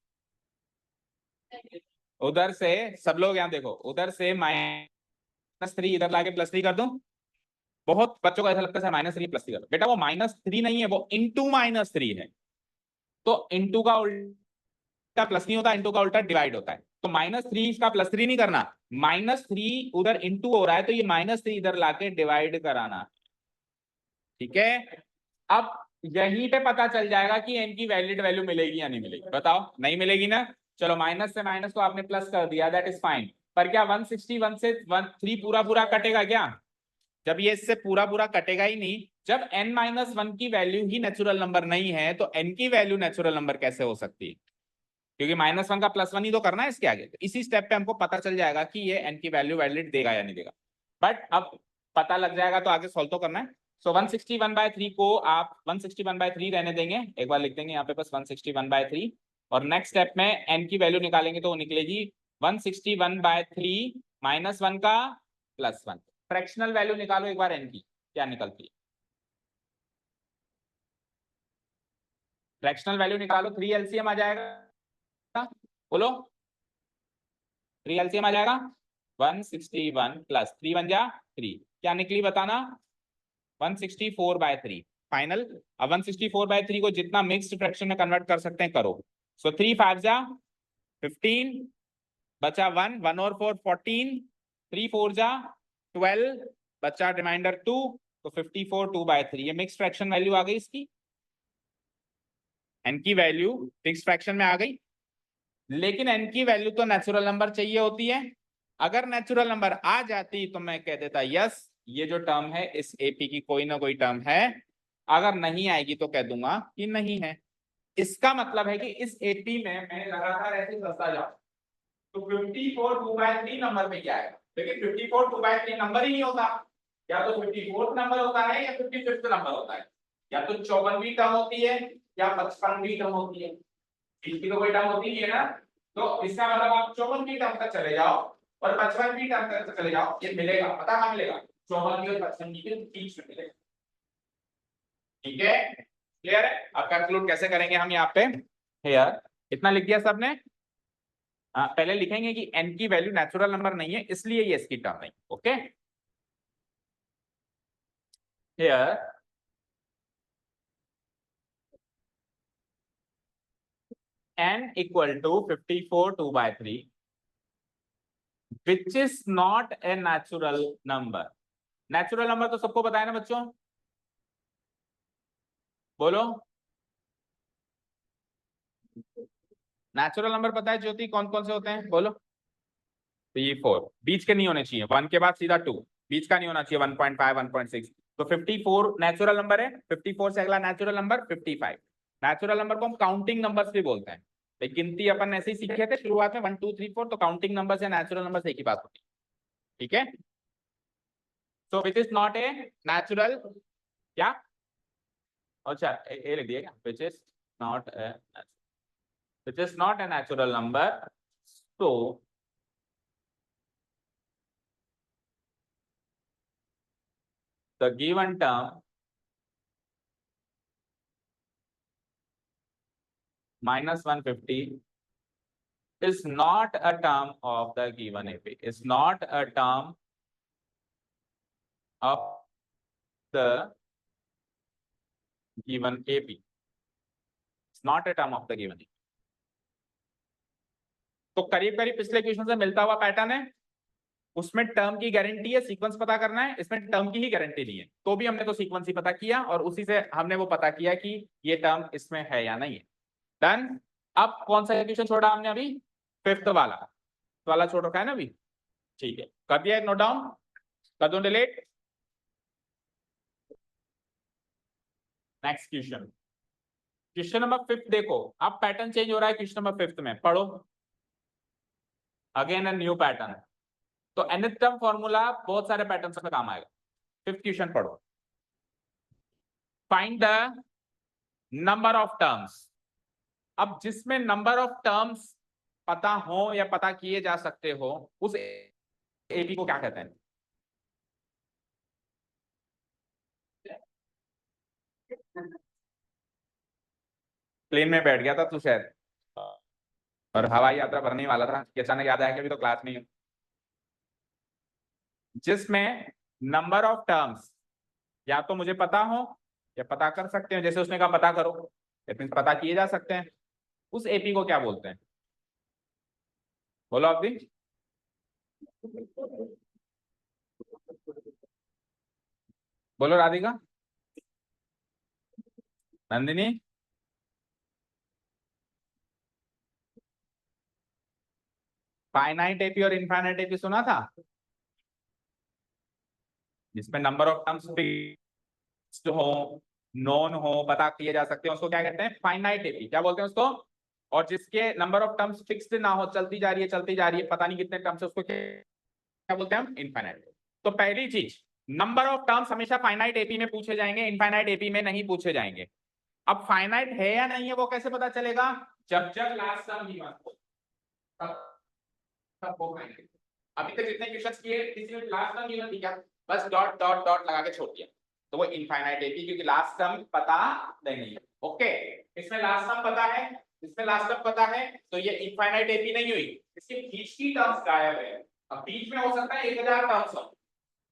उधर से सब लोग यहाँ देखो, उधर से -3 इधर लाके +3 कर दो। बहुत बच्चों को ऐसा लगता है -3 +3 कर दो, बेटा वो -3 नहीं है, वो इंटू -3 है। तो इंटू का उल्टा प्लस नहीं होता, इंटू का उल्टा डिवाइड होता है। तो -3 इसका +3 नहीं करना, -3 उधर इंटू हो रहा है, तो ये -3 इधर लाके डिवाइड कराना। ठीक है, अब यहीं पे पता चल जाएगा कि n की वैलिड वैल्यू मिलेगी या नहीं मिलेगी। बताओ, नहीं मिलेगी ना, चलो माइनस से माइनस को आपने प्लस कर दिया, दैट इज फाइन। पर क्या 161 से 3 पूरा पूरा कटेगा क्या? जब ये इससे पूरा पूरा कटेगा ही नहीं, जब n-1 की वैल्यू ही नेचुरल नंबर नहीं है तो n की वैल्यू नेचुरल नंबर कैसे हो सकती है? क्योंकि -1 का +1 ही तो करना है इसके आगे। तो इसी स्टेप पे हमको पता चल जाएगा कि ये n की वैल्यू वैलिड देगा या नहीं देगा। बट अब पता लग जाएगा तो आगे सॉल्व तो करना है। सो 161/3 को आप 161/3 रहने देंगे, एक बार लिख देंगे यहाँ पे बस 161/3, और नेक्स्ट स्टेप में n की वैल्यू निकालेंगे तो वो निकलेगी 161/3 -1 का +1। फ्रैक्शनल वैल्यू निकालो एक बार n की, क्या निकलती है? फ्रैक्शनल वैल्यू निकालो, 3 एलसीएम आ जाएगा, बोलो 3 एलसीएम आ जाएगा 161 + 3 बन जा 3, क्या निकली बताना? 164/3 फाइनल। अब 164/3 को जितना मिक्स्ड फ्रैक्शन में कन्वर्ट कर सकते हैं करो। सो 3 5 जा 15, बचा 1, 1 और 4 14, 3 4 जा 12, बचा रिमाइंडर 2, तो 54 2/3 ये मिक्स्ड फ्रैक्शन वैल्यू आ गई इसकी। n की वैल्यू फिक्स फ्रैक्शन में आ गई, लेकिन n की वैल्यू तो नेचुरल नंबर चाहिए होती है। अगर नेचुरल नंबर आ जाती तो मैं कह देता यस ये जो टर्म है इस एपी की कोई ना कोई टर्म है, अगर नहीं आएगी तो कह दूंगा कि नहीं है। इसका मतलब है कि इस एपी में मैं लगातार ऐसे चलता जाऊं तो 54 2/3 नंबर पे क्या आएगा? लेकिन 54 2/3 नंबर ही नहीं होता, या तो 54th नंबर होता है या 55th नंबर होता है, या तो 54वीं टर्म होती है या 55वीं टर्म होती है, इसकी तो कोई टर्म होती नहीं है ना। तो इसका मतलब आप 54वीं टर्म तक चले जाओ और 55वीं टर्म तक चले जाओ, ये मिलेगा, पता कहाँ मिलेगा? 54वीं और 55वीं के बीच में मिलेगा। ठीक है, क्लियर है? अब कंक्लूड कैसे करेंगे हम यहाँ पे? हेयर इतना लिख दिया सबने। पहले लिखेंगे कि n की वैल्यू नेचुरल नंबर नहीं है इसलिए ये इसकी टर्म नहीं। Okay, here n equal to 54 2/3 which is not a natural number। Natural number तो सबको पता है ना बच्चों, बोलो। नेचुरल नंबर पता है ज्योति कौन कौन से होते हैं, बोलो। 3 4 बीच के नहीं होने चाहिए, 1 के बाद सीधा 2, बीच का नहीं होना चाहिए 1.5 1.6। तो 54 नेचुरल नंबर है, 54 से अगला नेचुरल नंबर 55। नेचुरल नंबर को हम काउंटिंग नंबर्स भी बोलते हैं, लेकिन गिनती अपन ऐसे ही सीखे थे शुरुआत में 1 2 3 4, तो काउंटिंग नंबर से नेचुरल नंबर से एक ही बात होती है। ठीक है, so which is not a natural, क्या? अच्छा ये लिख दिया क्या? Which is not a natural number, so the given term -150 is not a term of the given AP, is not a term of the given AP, it's not a term of the given AP। तो करीब करीब पिछले question से मिलता हुआ pattern है, उसमें term की गारंटी है, सीक्वेंस पता करना है, इसमें टर्म की ही गारंटी नहीं है, तो भी हमने तो सीक्वेंस ही पता किया और उसी से हमने वो पता किया कि ये टर्म इसमें है या नहीं है। डन। अब कौन सा क्वेश्चन छोड़ा हमने अभी? 5th वाला छोड़ रखा है ना अभी। ठीक है, कर दिया नोट डाउन, कर दो delete. Next question, question number 5 देखो, अब पैटर्न चेंज हो रहा है क्वेश्चन नंबर 5 में, पढ़ो। अगेन अ न्यू पैटर्न, तो nth टर्म फॉर्मूला बहुत सारे पैटर्न्स में काम आएगा। 5th क्वेश्चन पढ़ो, find the number of terms. अब जिसमें नंबर ऑफ टर्म्स पता हो या पता किए जा सकते हो उस एपी को क्या कहते हैं? प्लेन में बैठ गया था तू शायद और हवाई यात्रा भरने वाला था कि अचानक याद आया कि अभी तो क्लास में ही हूं। जिसमें नंबर ऑफ टर्म्स या तो मुझे पता हो या पता कर सकते हो, जैसे उसने कहा पता करो, पता किए जा सकते हैं, उस एपी को क्या बोलते हैं? बोलो आप भी, बोलो राधिका, नंदिनी, फाइनाइट एपी और इनफाइनाइट एपी सुना था, जिसमें नंबर ऑफ टर्म्स फिक्स्ड हो, नॉन हो, पता किए जा सकते हैं, उसको क्या कहते हैं, फाइनाइट एपी। क्या बोलते हैं उसको? और जिसके नंबर ऑफ टर्म्स फिक्स्ड ना हो, चलती जा रही है चलती जा रही है, पता नहीं कितने टर्म्स है, उसको क्या बोलते हैं हम, इनफाइनाइट। तो पहली चीज, नंबर ऑफ टर्म्स हमेशा फाइनाइट एपी में पूछे जाएंगे, इनफाइनाइट एपी में नहीं पूछे जाएंगे। अब फाइनाइट है या नहीं है वो कैसे पता चलेगा? जब जब लास्ट टर्म गिवन हो तब वो फाइनाइट। अभी तक जितने क्वेश्चंस किए किसी में लास्ट टर्म गिवन थी क्या, बस डॉट डॉट डॉट लगा के छोड़ दिया, तो वो इनफाइनाइट एपी, क्योंकि लास्ट टर्म पता नहीं है। ओके, इसमें लास्ट टर्म पता है, इसमें लास्ट टर्म पता है, तो ये इनफाइनाइट एपी नहीं हुई, इसके बीच की टर्म्स गायब है। अब बीच में हो सकता है 1000 टर्म्स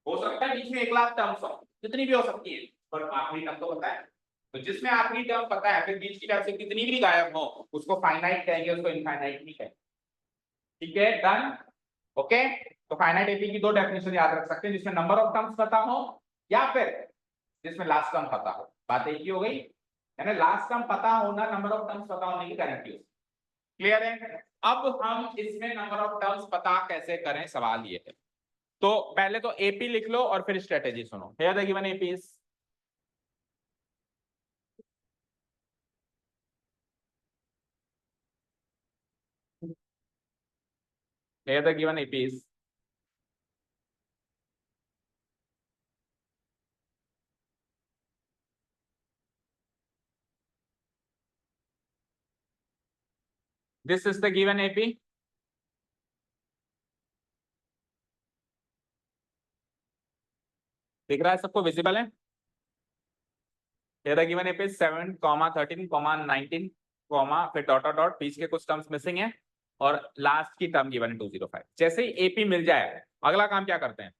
हो सकता है बीच में 1,00,000 टर्म्स हो, कितनी भी हो सकती है, पर आखिरी टर्म तो पता है। तो जिसमें आखिरी टर्म पता है, फिर बीच की टर्म से कितनी भी गायब हो, उसको फाइनाइट कहेंगे, उसको इनफाइनाइट नहीं कहेंगे। ठीक है, डन। ओके, तो फाइनाइट एपी की दो डेफिनेशन याद रख सकते हैं, जिसमें नंबर ऑफ टर्म्स पता हो या फिर जिसमें लास्ट टर्म पता हो। बात एक ही हो गई, यानी लास्ट टर्म पता होना नंबर ऑफ टर्म्स पता होने की गारंटी है। क्लियर है? अब हम इसमें नंबर ऑफ टर्म्स पता कैसे करें, सवाल ये है। तो पहले तो एपी लिख लो और फिर स्ट्रेटेजी सुनो। Here the given APs, here the given APs. This is the given AP. दिख रहा है सबको, विजिबल है? Here the given AP is 7, 13, 19, फिर डॉट डॉट डॉट, बीच के कुछ टर्म्स मिसिंग है और लास्ट की टर्म गिवन है 205। जैसे ही एपी मिल जाए, अगला काम क्या करते हैं,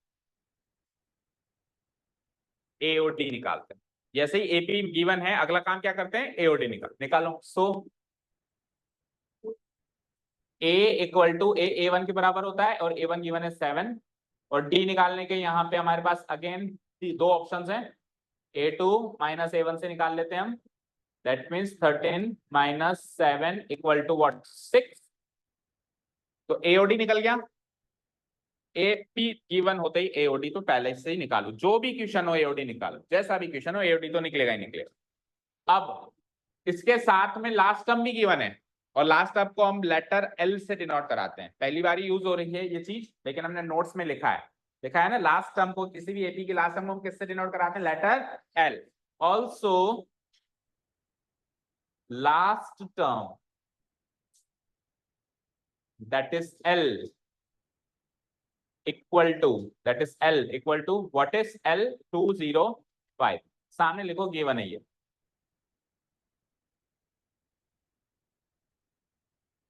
ए और डी निकालते हैं। जैसे ही एपी गिवन है, अगला काम क्या करते हैं, ए और डी निकालो। सो ए इक्वल टू ए1 के बराबर होता है, और ए1 गिवन है 7, और डी निकालने के यहाँ पे हमारे पास अगेन दो ऑप्शंस हैं, a2 माइनस a1 से निकाल लेते हैं हम, that means 13 minus 7 equal to what, 6। तो एओडी निकल गया। एपी गिवन होते ही एओडी तो पहले से ही निकालो, जो भी क्वेश्चन हो एओडी निकालो, जैसा भी क्वेश्चन हो एओडी तो निकलेगा ही निकलेगा। अब इसके साथ में लास्ट टर्म भी गिवन है, और लास्ट टर्म को हम लेटर एल से डिनोट कराते हैं। पहली बार यूज हो रही है ये चीज, लेकिन हमने नोट्स में लिखा है ना, लास्ट टर्म को, किसी भी एपी की लास्ट टर्म को हम किससे डिनोट कराते हैं, letter L. Also last term that is L equal to, that is L equal to what is L, 205। सामने लिखो गिवन है ये,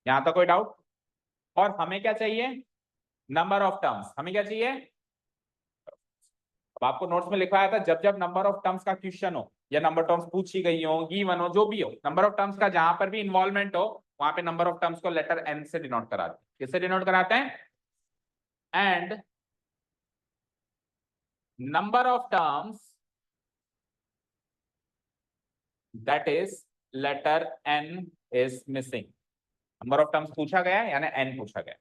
यहां तक कोई डाउट? और हमें क्या चाहिए, नंबर ऑफ टर्म्स। हमें क्या चाहिए, अब आपको नोट्स में लिखवाया था, जब जब नंबर ऑफ टर्म्स का क्वेश्चन हो या नंबर टर्म्स पूछी गई हो, गिवन हो, जो भी हो, नंबर ऑफ टर्म्स का जहां पर भी इन्वॉल्वमेंट हो, वहां पे नंबर ऑफ टर्म्स को लेटर एन से डिनोट कराते हैं। किससे डिनोट कराते हैं? And number of terms that is letter n is missing। Number of terms पूछा गया यानी n पूछा गया।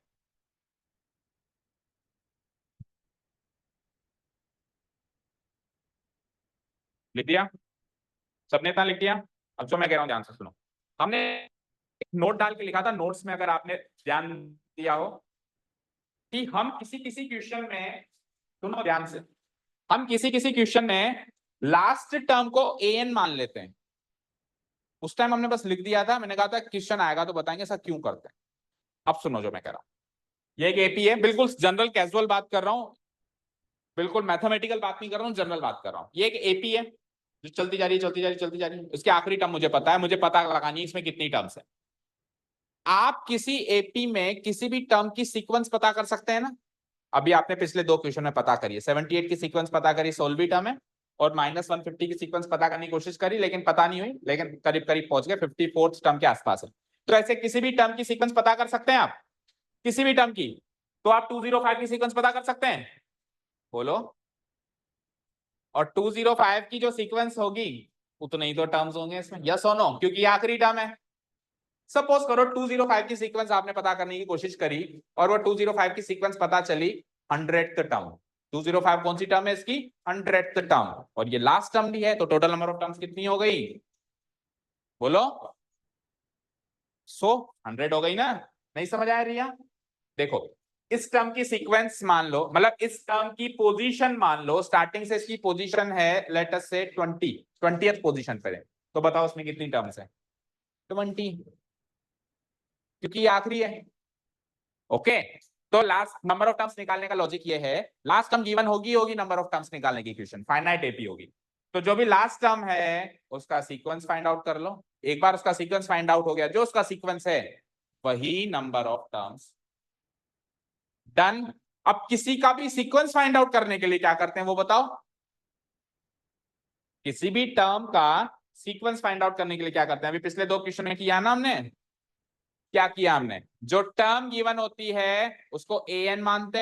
लिख दिया सबने, इतना लिख दिया? अब जो मैं कह रहा हूं ध्यान से सुनो। हमने एक नोट डाल के लिखा था, नोट्स में अगर आपने ध्यान दिया हो, कि हम किसी किसी क्वेश्चन में, सुनो ध्यान से, हम किसी किसी क्वेश्चन में लास्ट टर्म को an मान लेते हैं। उस टाइम हमने बस लिख दिया था, मैंने कहा था क्वेश्चन आएगा तो बताएंगे सर क्यों करते हैं। अब सुनो जो मैं कह रहा हूं, ये एक एपी है, बिल्कुल जनरल कैजुअल बात कर रहा हूं, बिल्कुल मैथमेटिकल बात नहीं कर रहा हूं, जनरल बात कर रहा हूं। ये एक एपी है जो चलती जा रही है चलती जा रही है चलती जा रही है, इसकी आखिरी टर्म मुझे पता है, मुझे पता लगानी है इसमें कितनी टर्म्स है। आप किसी एपी में किसी भी टर्म की सीक्वेंस पता कर सकते हैं ना। अभी आपने पिछले दो क्वेश्चन में पता करी है, 78 की सीक्वेंस पता करी, 16वीं टर्म है, और -150 की सीक्वेंस पता करने की कोशिश करी, लेकिन पता नहीं हुई, लेकिन करीब करीब पहुंच गए, 54th टर्म के आसपास है। तो ऐसे किसी भी टर्म की सीक्वेंस पता कर सकते हैं आप, किसी भी टर्म की। तो आप 205 की सीक्वेंस पता कर सकते हैं, बोलो। और 205 की जो सीक्वेंस होगी उतने ही तो टर्म्स होंगे इसमें, यस और नो, क्योंकि आखिरी टर्म है। सपोज करो 205 की सीक्वेंस आपने पता करने की कोशिश करी और वो 205 की सीक्वेंस पता चली 100th टर्म। 205 कौन सी टर्म है इसकी? 100th टर्म, और ये लास्ट टर्म भी है, तो टोटल नंबर ऑफ टर्म्स कितनी हो गई? बोलो। 100 हो गई ना? नहीं समझ आया रिया? देखो, इस टर्म की सीक्वेंस मान लो, मतलब इस टर्म की पोजीशन मान लो, स्टार्टिंग से इसकी पोजीशन है लेट अस से 20th पोजीशन पर है, तो बताओ उसमें कितनी टर्म्स है? 20, क्योंकि ये आखिरी है। ओके, तो लास्ट नंबर ऑफ टर्म्स निकालने का लॉजिक ये है, लास्ट टर्म गिवन होगी नंबर ऑफ टर्म्स निकालने की इक्वेशन फाइनाइट एपी होगी, तो जो भी लास्ट टर्म है उसका सीक्वेंस फाइंड आउट कर लो। एक बार उसका सीक्वेंस फाइंड आउट हो गया, जो उसका सीक्वेंस है वही नंबर ऑफ टर्म्स। डन। अब किसी का भी सीक्वेंस फाइंड आउट करने के लिए क्या करते हैं वो बताओ? किसी भी टर्म का सीक्वेंस फाइंड आउट करने के लिए क्या करते हैं? अभी पिछले 2 क्वेश्चन में किया ना हमने, क्या किया हमने? जो टर्म गिवन होती है उसको an मानते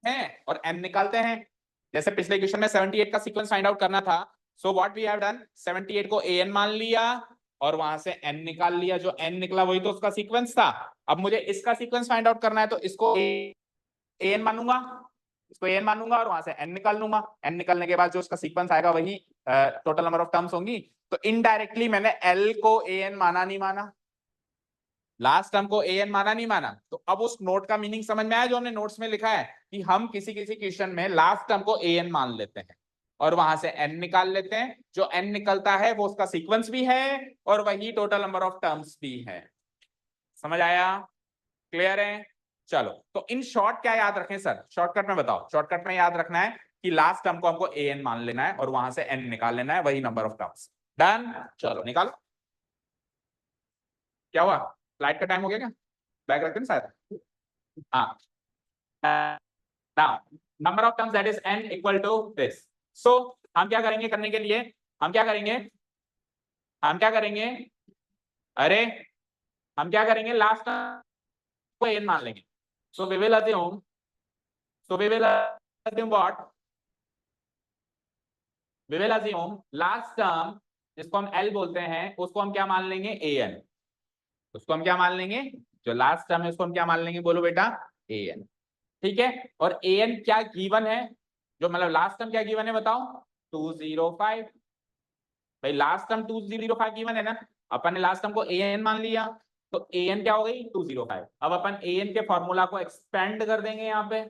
हैं और n निकालते हैं। जैसे पिछले क्वेश्चन में 78 का सीक्वेंस फाइंड आउट करना था, so what we have done, 78 को an मान लिया और वहां से n निकाल लिया, जो n निकला वही तो उसका सीक्वेंस था। अब मुझे इसका सीक्वेंस फाइंड आउट करना है, तो इसको an मानूंगा, इसको an मानूंगा और वहां से n निकाल लूंगा। n निकालने के बाद जो उसका सीक्वेंस आएगा वही टोटल नंबर ऑफ टर्म्स होंगी। तो इनडायरेक्टली मैंने l को an माना नहीं माना, लास्ट टर्म को an माना नहीं माना। तो अब उस नोट का मीनिंग समझ में आया जो हमने नोट्स में लिखा है, कि हम किसी किसी क्वेश्चन में लास्ट टर्म को an मान लेते हैं और वहां से n निकाल लेते हैं, जो n निकलता है वो उसका सीक्वेंस भी है और वही टोटल नंबर ऑफ टर्म्स भी है। समझ आया? क्लियर है? चलो, तो इन शॉर्ट क्या याद रखें सर? शॉर्टकट में बताओ। शॉर्टकट में याद रखना है कि लास्ट टर्म को हमको an मान लेना है और वहां से n निकाल लेना है, वही नंबर ऑफ टर्म्स। डन। चलो निकालो। क्या हुआ? फ्लाइट का टाइम हो गया क्या? बैग रखते हैं शायद। हाँ, now number of terms that is n equal to this. So हम क्या करेंगे करने के लिए? हम क्या करेंगे? हम क्या करेंगे? अरे हम क्या करेंगे? लास्ट टर्म को n मान लेंगे। So we will assume what? We will assume last term जिसको हम L बोलते हैं उसको हम क्या मान लेंगे? an। उसको हम क्या मान लेंगे? जो लास्ट टर्म है उसको हम क्या मान लेंगे? बोलो बेटा, an। ठीक है, और an क्या गिवन है? जो मतलब लास्ट टर्म क्या गिवन है बताओ? 205। भाई लास्ट टर्म 205 गिवन है ना, अपन ने लास्ट टर्म को an मान लिया, तो an क्या हो गई? 205। अब अपन an के फॉर्मूला को एक्सपेंड कर देंगे यहाँ पे,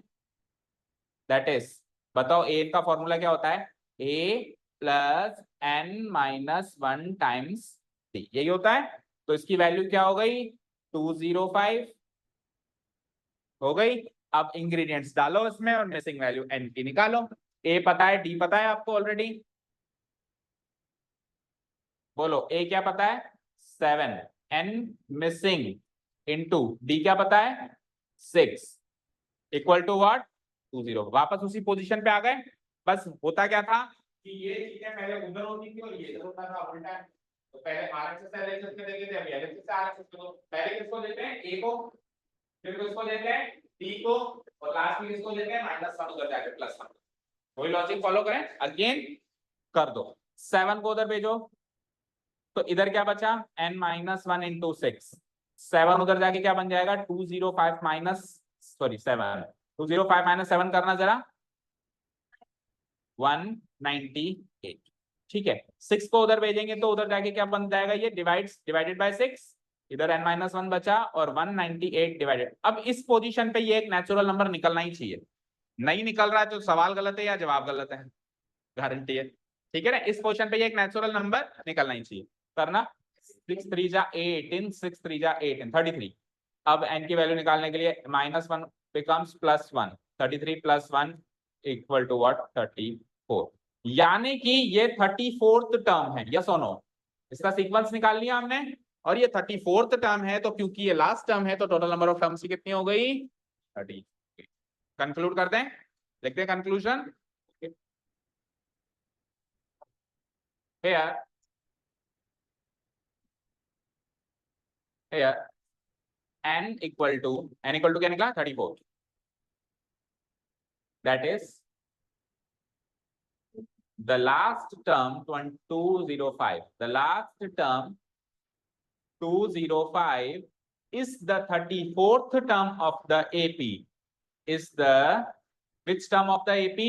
दैट इज, बताओ an का फॉर्मूला क्या होता है? a plus n-1 times t, यही होता है। तो इसकी वैल्यू क्या हो गई? 205 हो गई। अब इंग्रेडिएंट्स डालो इसमें और मिसिंग वैल्यू n की निकालो। a पता है, d पता है आपको ऑलरेडी, बोलो a क्या पता है? 7, n मिसिंग इनटू d क्या पता है? 6 इक्वल टू व्हाट? 20। वापस उसी पोजीशन पे आ गए। बस होता क्या था कि ये चीजें पहले उधर होती थी और ये इधर होता था उल्टा। तो पहले RHS से LHS में देते थे, अभी LHS से RHS में। तो पहले किसको देते हैं? a को, फिर किसको देते हैं? d को, और लास्ट में किसको देते हैं? -1 उधर जाके +1। वही लॉजिक फॉलो करें, अगेन कर दो। 7 को उधर भेजो, तो इधर क्या बचा? n-1 into 6। 7 उधर जाके क्या बन जाएगा? 205 माइनस, सॉरी 7, 205 माइनस 7 करना जरा, 198। ठीक है, 6 को उधर भेजेंगे तो उधर जाके क्या बन जाएगा? ये डिवाइडेड बाय 6, इधर n-1 बचा और 198 डिवाइडेड। अब इस पोजीशन पे ये एक नेचुरल नंबर निकलना ही चाहिए। नहीं निकल रहा है तो सवाल गलत है या जवाब गलत है, गारंटी है। ठीक है ना, इस पोजीशन पे ये एक नेचुरल नंबर निकलना ही चाहिए। करना, 6 3 जा 18, 6 3 जा 18, 33। अब n की वैल्यू निकालने के लिए -1 बिकम्स +1, 33 + 1 इक्वल टू व्हाट? 34। यानी कि ये 34th टर्म है, यस और नो? इसका सीक्वेंस निकाल लिया हमने और ये 34th टर्म है, तो क्योंकि ये लास्ट टर्म है तो टोटल नंबर ऑफ टर्म्स की कितनी हो गई? 30। कंक्लूड करते हैं, देखते हैं conclusion. Here n equal to क्या निकला? 34। that is the last term 205, the last term 205 is the 34th term of the AP. Is the which term of the AP?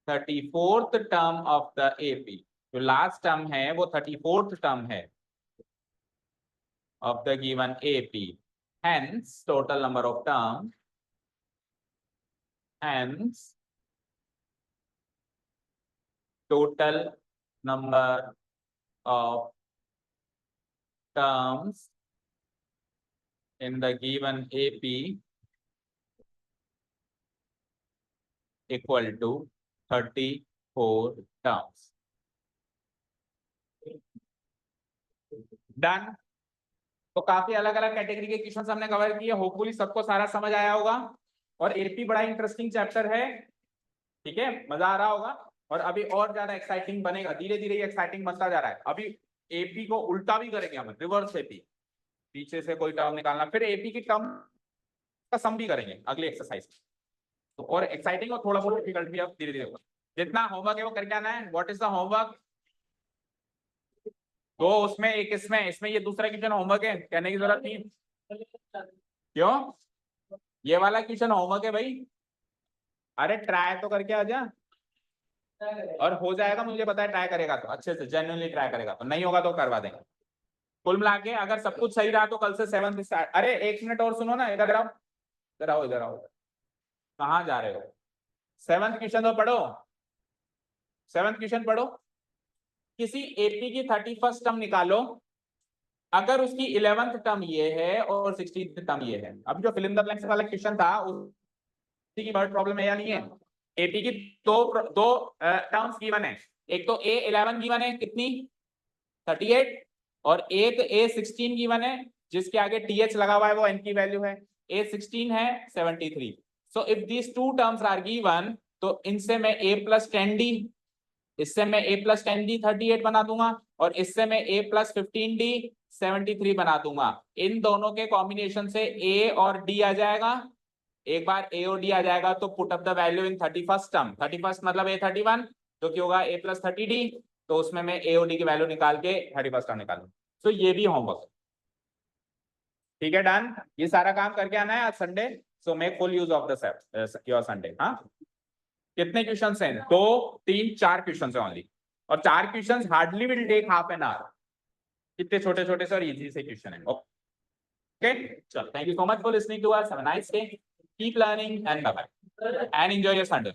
34th term of the AP. जो last term है वो 34th term है of the given AP. Hence total number of terms. Hence total number of terms in the given AP equal to 34 terms. Done. तो काफी अलग अलग category के question हमने कवर किए, होपफुली सबको सारा समझ आया होगा। और एपी बड़ा इंटरेस्टिंग चैप्टर है, ठीक है, मजा आ रहा होगा। और अभी और ज्यादा एक्साइटिंग बनेगा, धीरे धीरे ये एक्साइटिंग बनता जा रहा है। अभी एपी को उल्टा भी करेंगे हम, रिवर्स एपी, पीछे से कोई टर्म निकालना, फिर एपी की टर्म का सम भी करेंगे अगली एक्सरसाइज। तो और एक्साइटिंग और थोड़ा बहुत डिफिकल्ट भी अब धीरे धीरे होगा। जितना होमवर्क है वो करके आना है। What is the homework? तो उसमें एक इसमें ये दूसरा क्वेश्चन होमवर्क है, कहने की जरूरत नहीं। क्यों? ये वाला क्वेश्चन होमवर्क है भाई। अरे ट्राई तो करके आ जा, और हो जाएगा, मुझे पता है। ट्राई करेगा तो अच्छे से, जेन्युइनली ट्राई करेगा तो, नहीं होगा तो करवा देंगे। कुल मिला के अगर सब कुछ सही रहा तो कल से 7th स्टार्ट। अरे 1 मिनट और सुनो ना, इधर आओ, इधर आओ, इधर आओ। कहाँ जा रहे हो? 7th क्वेश्चन तो पढ़ो, 7th क्वेश्चन पढ़ो। किसी एपी की 31st टर्म निकालो अगर उसकी 11th टर्म ये है और 16th टर्म ये है। अब जो फिल इन द ब्लैंक्स वाला क्वेश्चन था उसी की वर्ड प्रॉब्लम है या नहीं है? एपी की दो टर्म्स गिवन है, एक तो A11 गिवन है कितनी 38, और एक A16 गिवन है जिसके आगे TH लगा हुआ है, वो n की वैल्यू है। A16 है 73। So if these two terms are given तो इनसे मैं A + 10D, इससे मैं A + 10D 38 बना दूंगा, और इससे मैं A + 15D 73 बना दूंगा। इन दोनों के कॉम्बिनेशन से A और D आ जाएगा। एक बार A और D आ जाएगा तो put up the value in 31st term. 31st मतलब A31 जो कि होगा A + 30D, तो उसमें मैं A और D की वैल्यू निकाल के 31st टर्म निकालूं। तो ये भी होमवर्क, ठीक है, डन। ये सारा काम करके आना है आज Sunday. So make full use of the your Sunday. हाँ, कितने क्वेश्चन हैं? 2 3 4 क्वेश्चन है ओनली, और 4 question hardly will take half an hour. कितने छोटे छोटे से और इजी से क्वेश्चन है। ओके, चलो, thank you so much for listening to us. Have a nice day, keep learning and bye bye and enjoy your Sunday.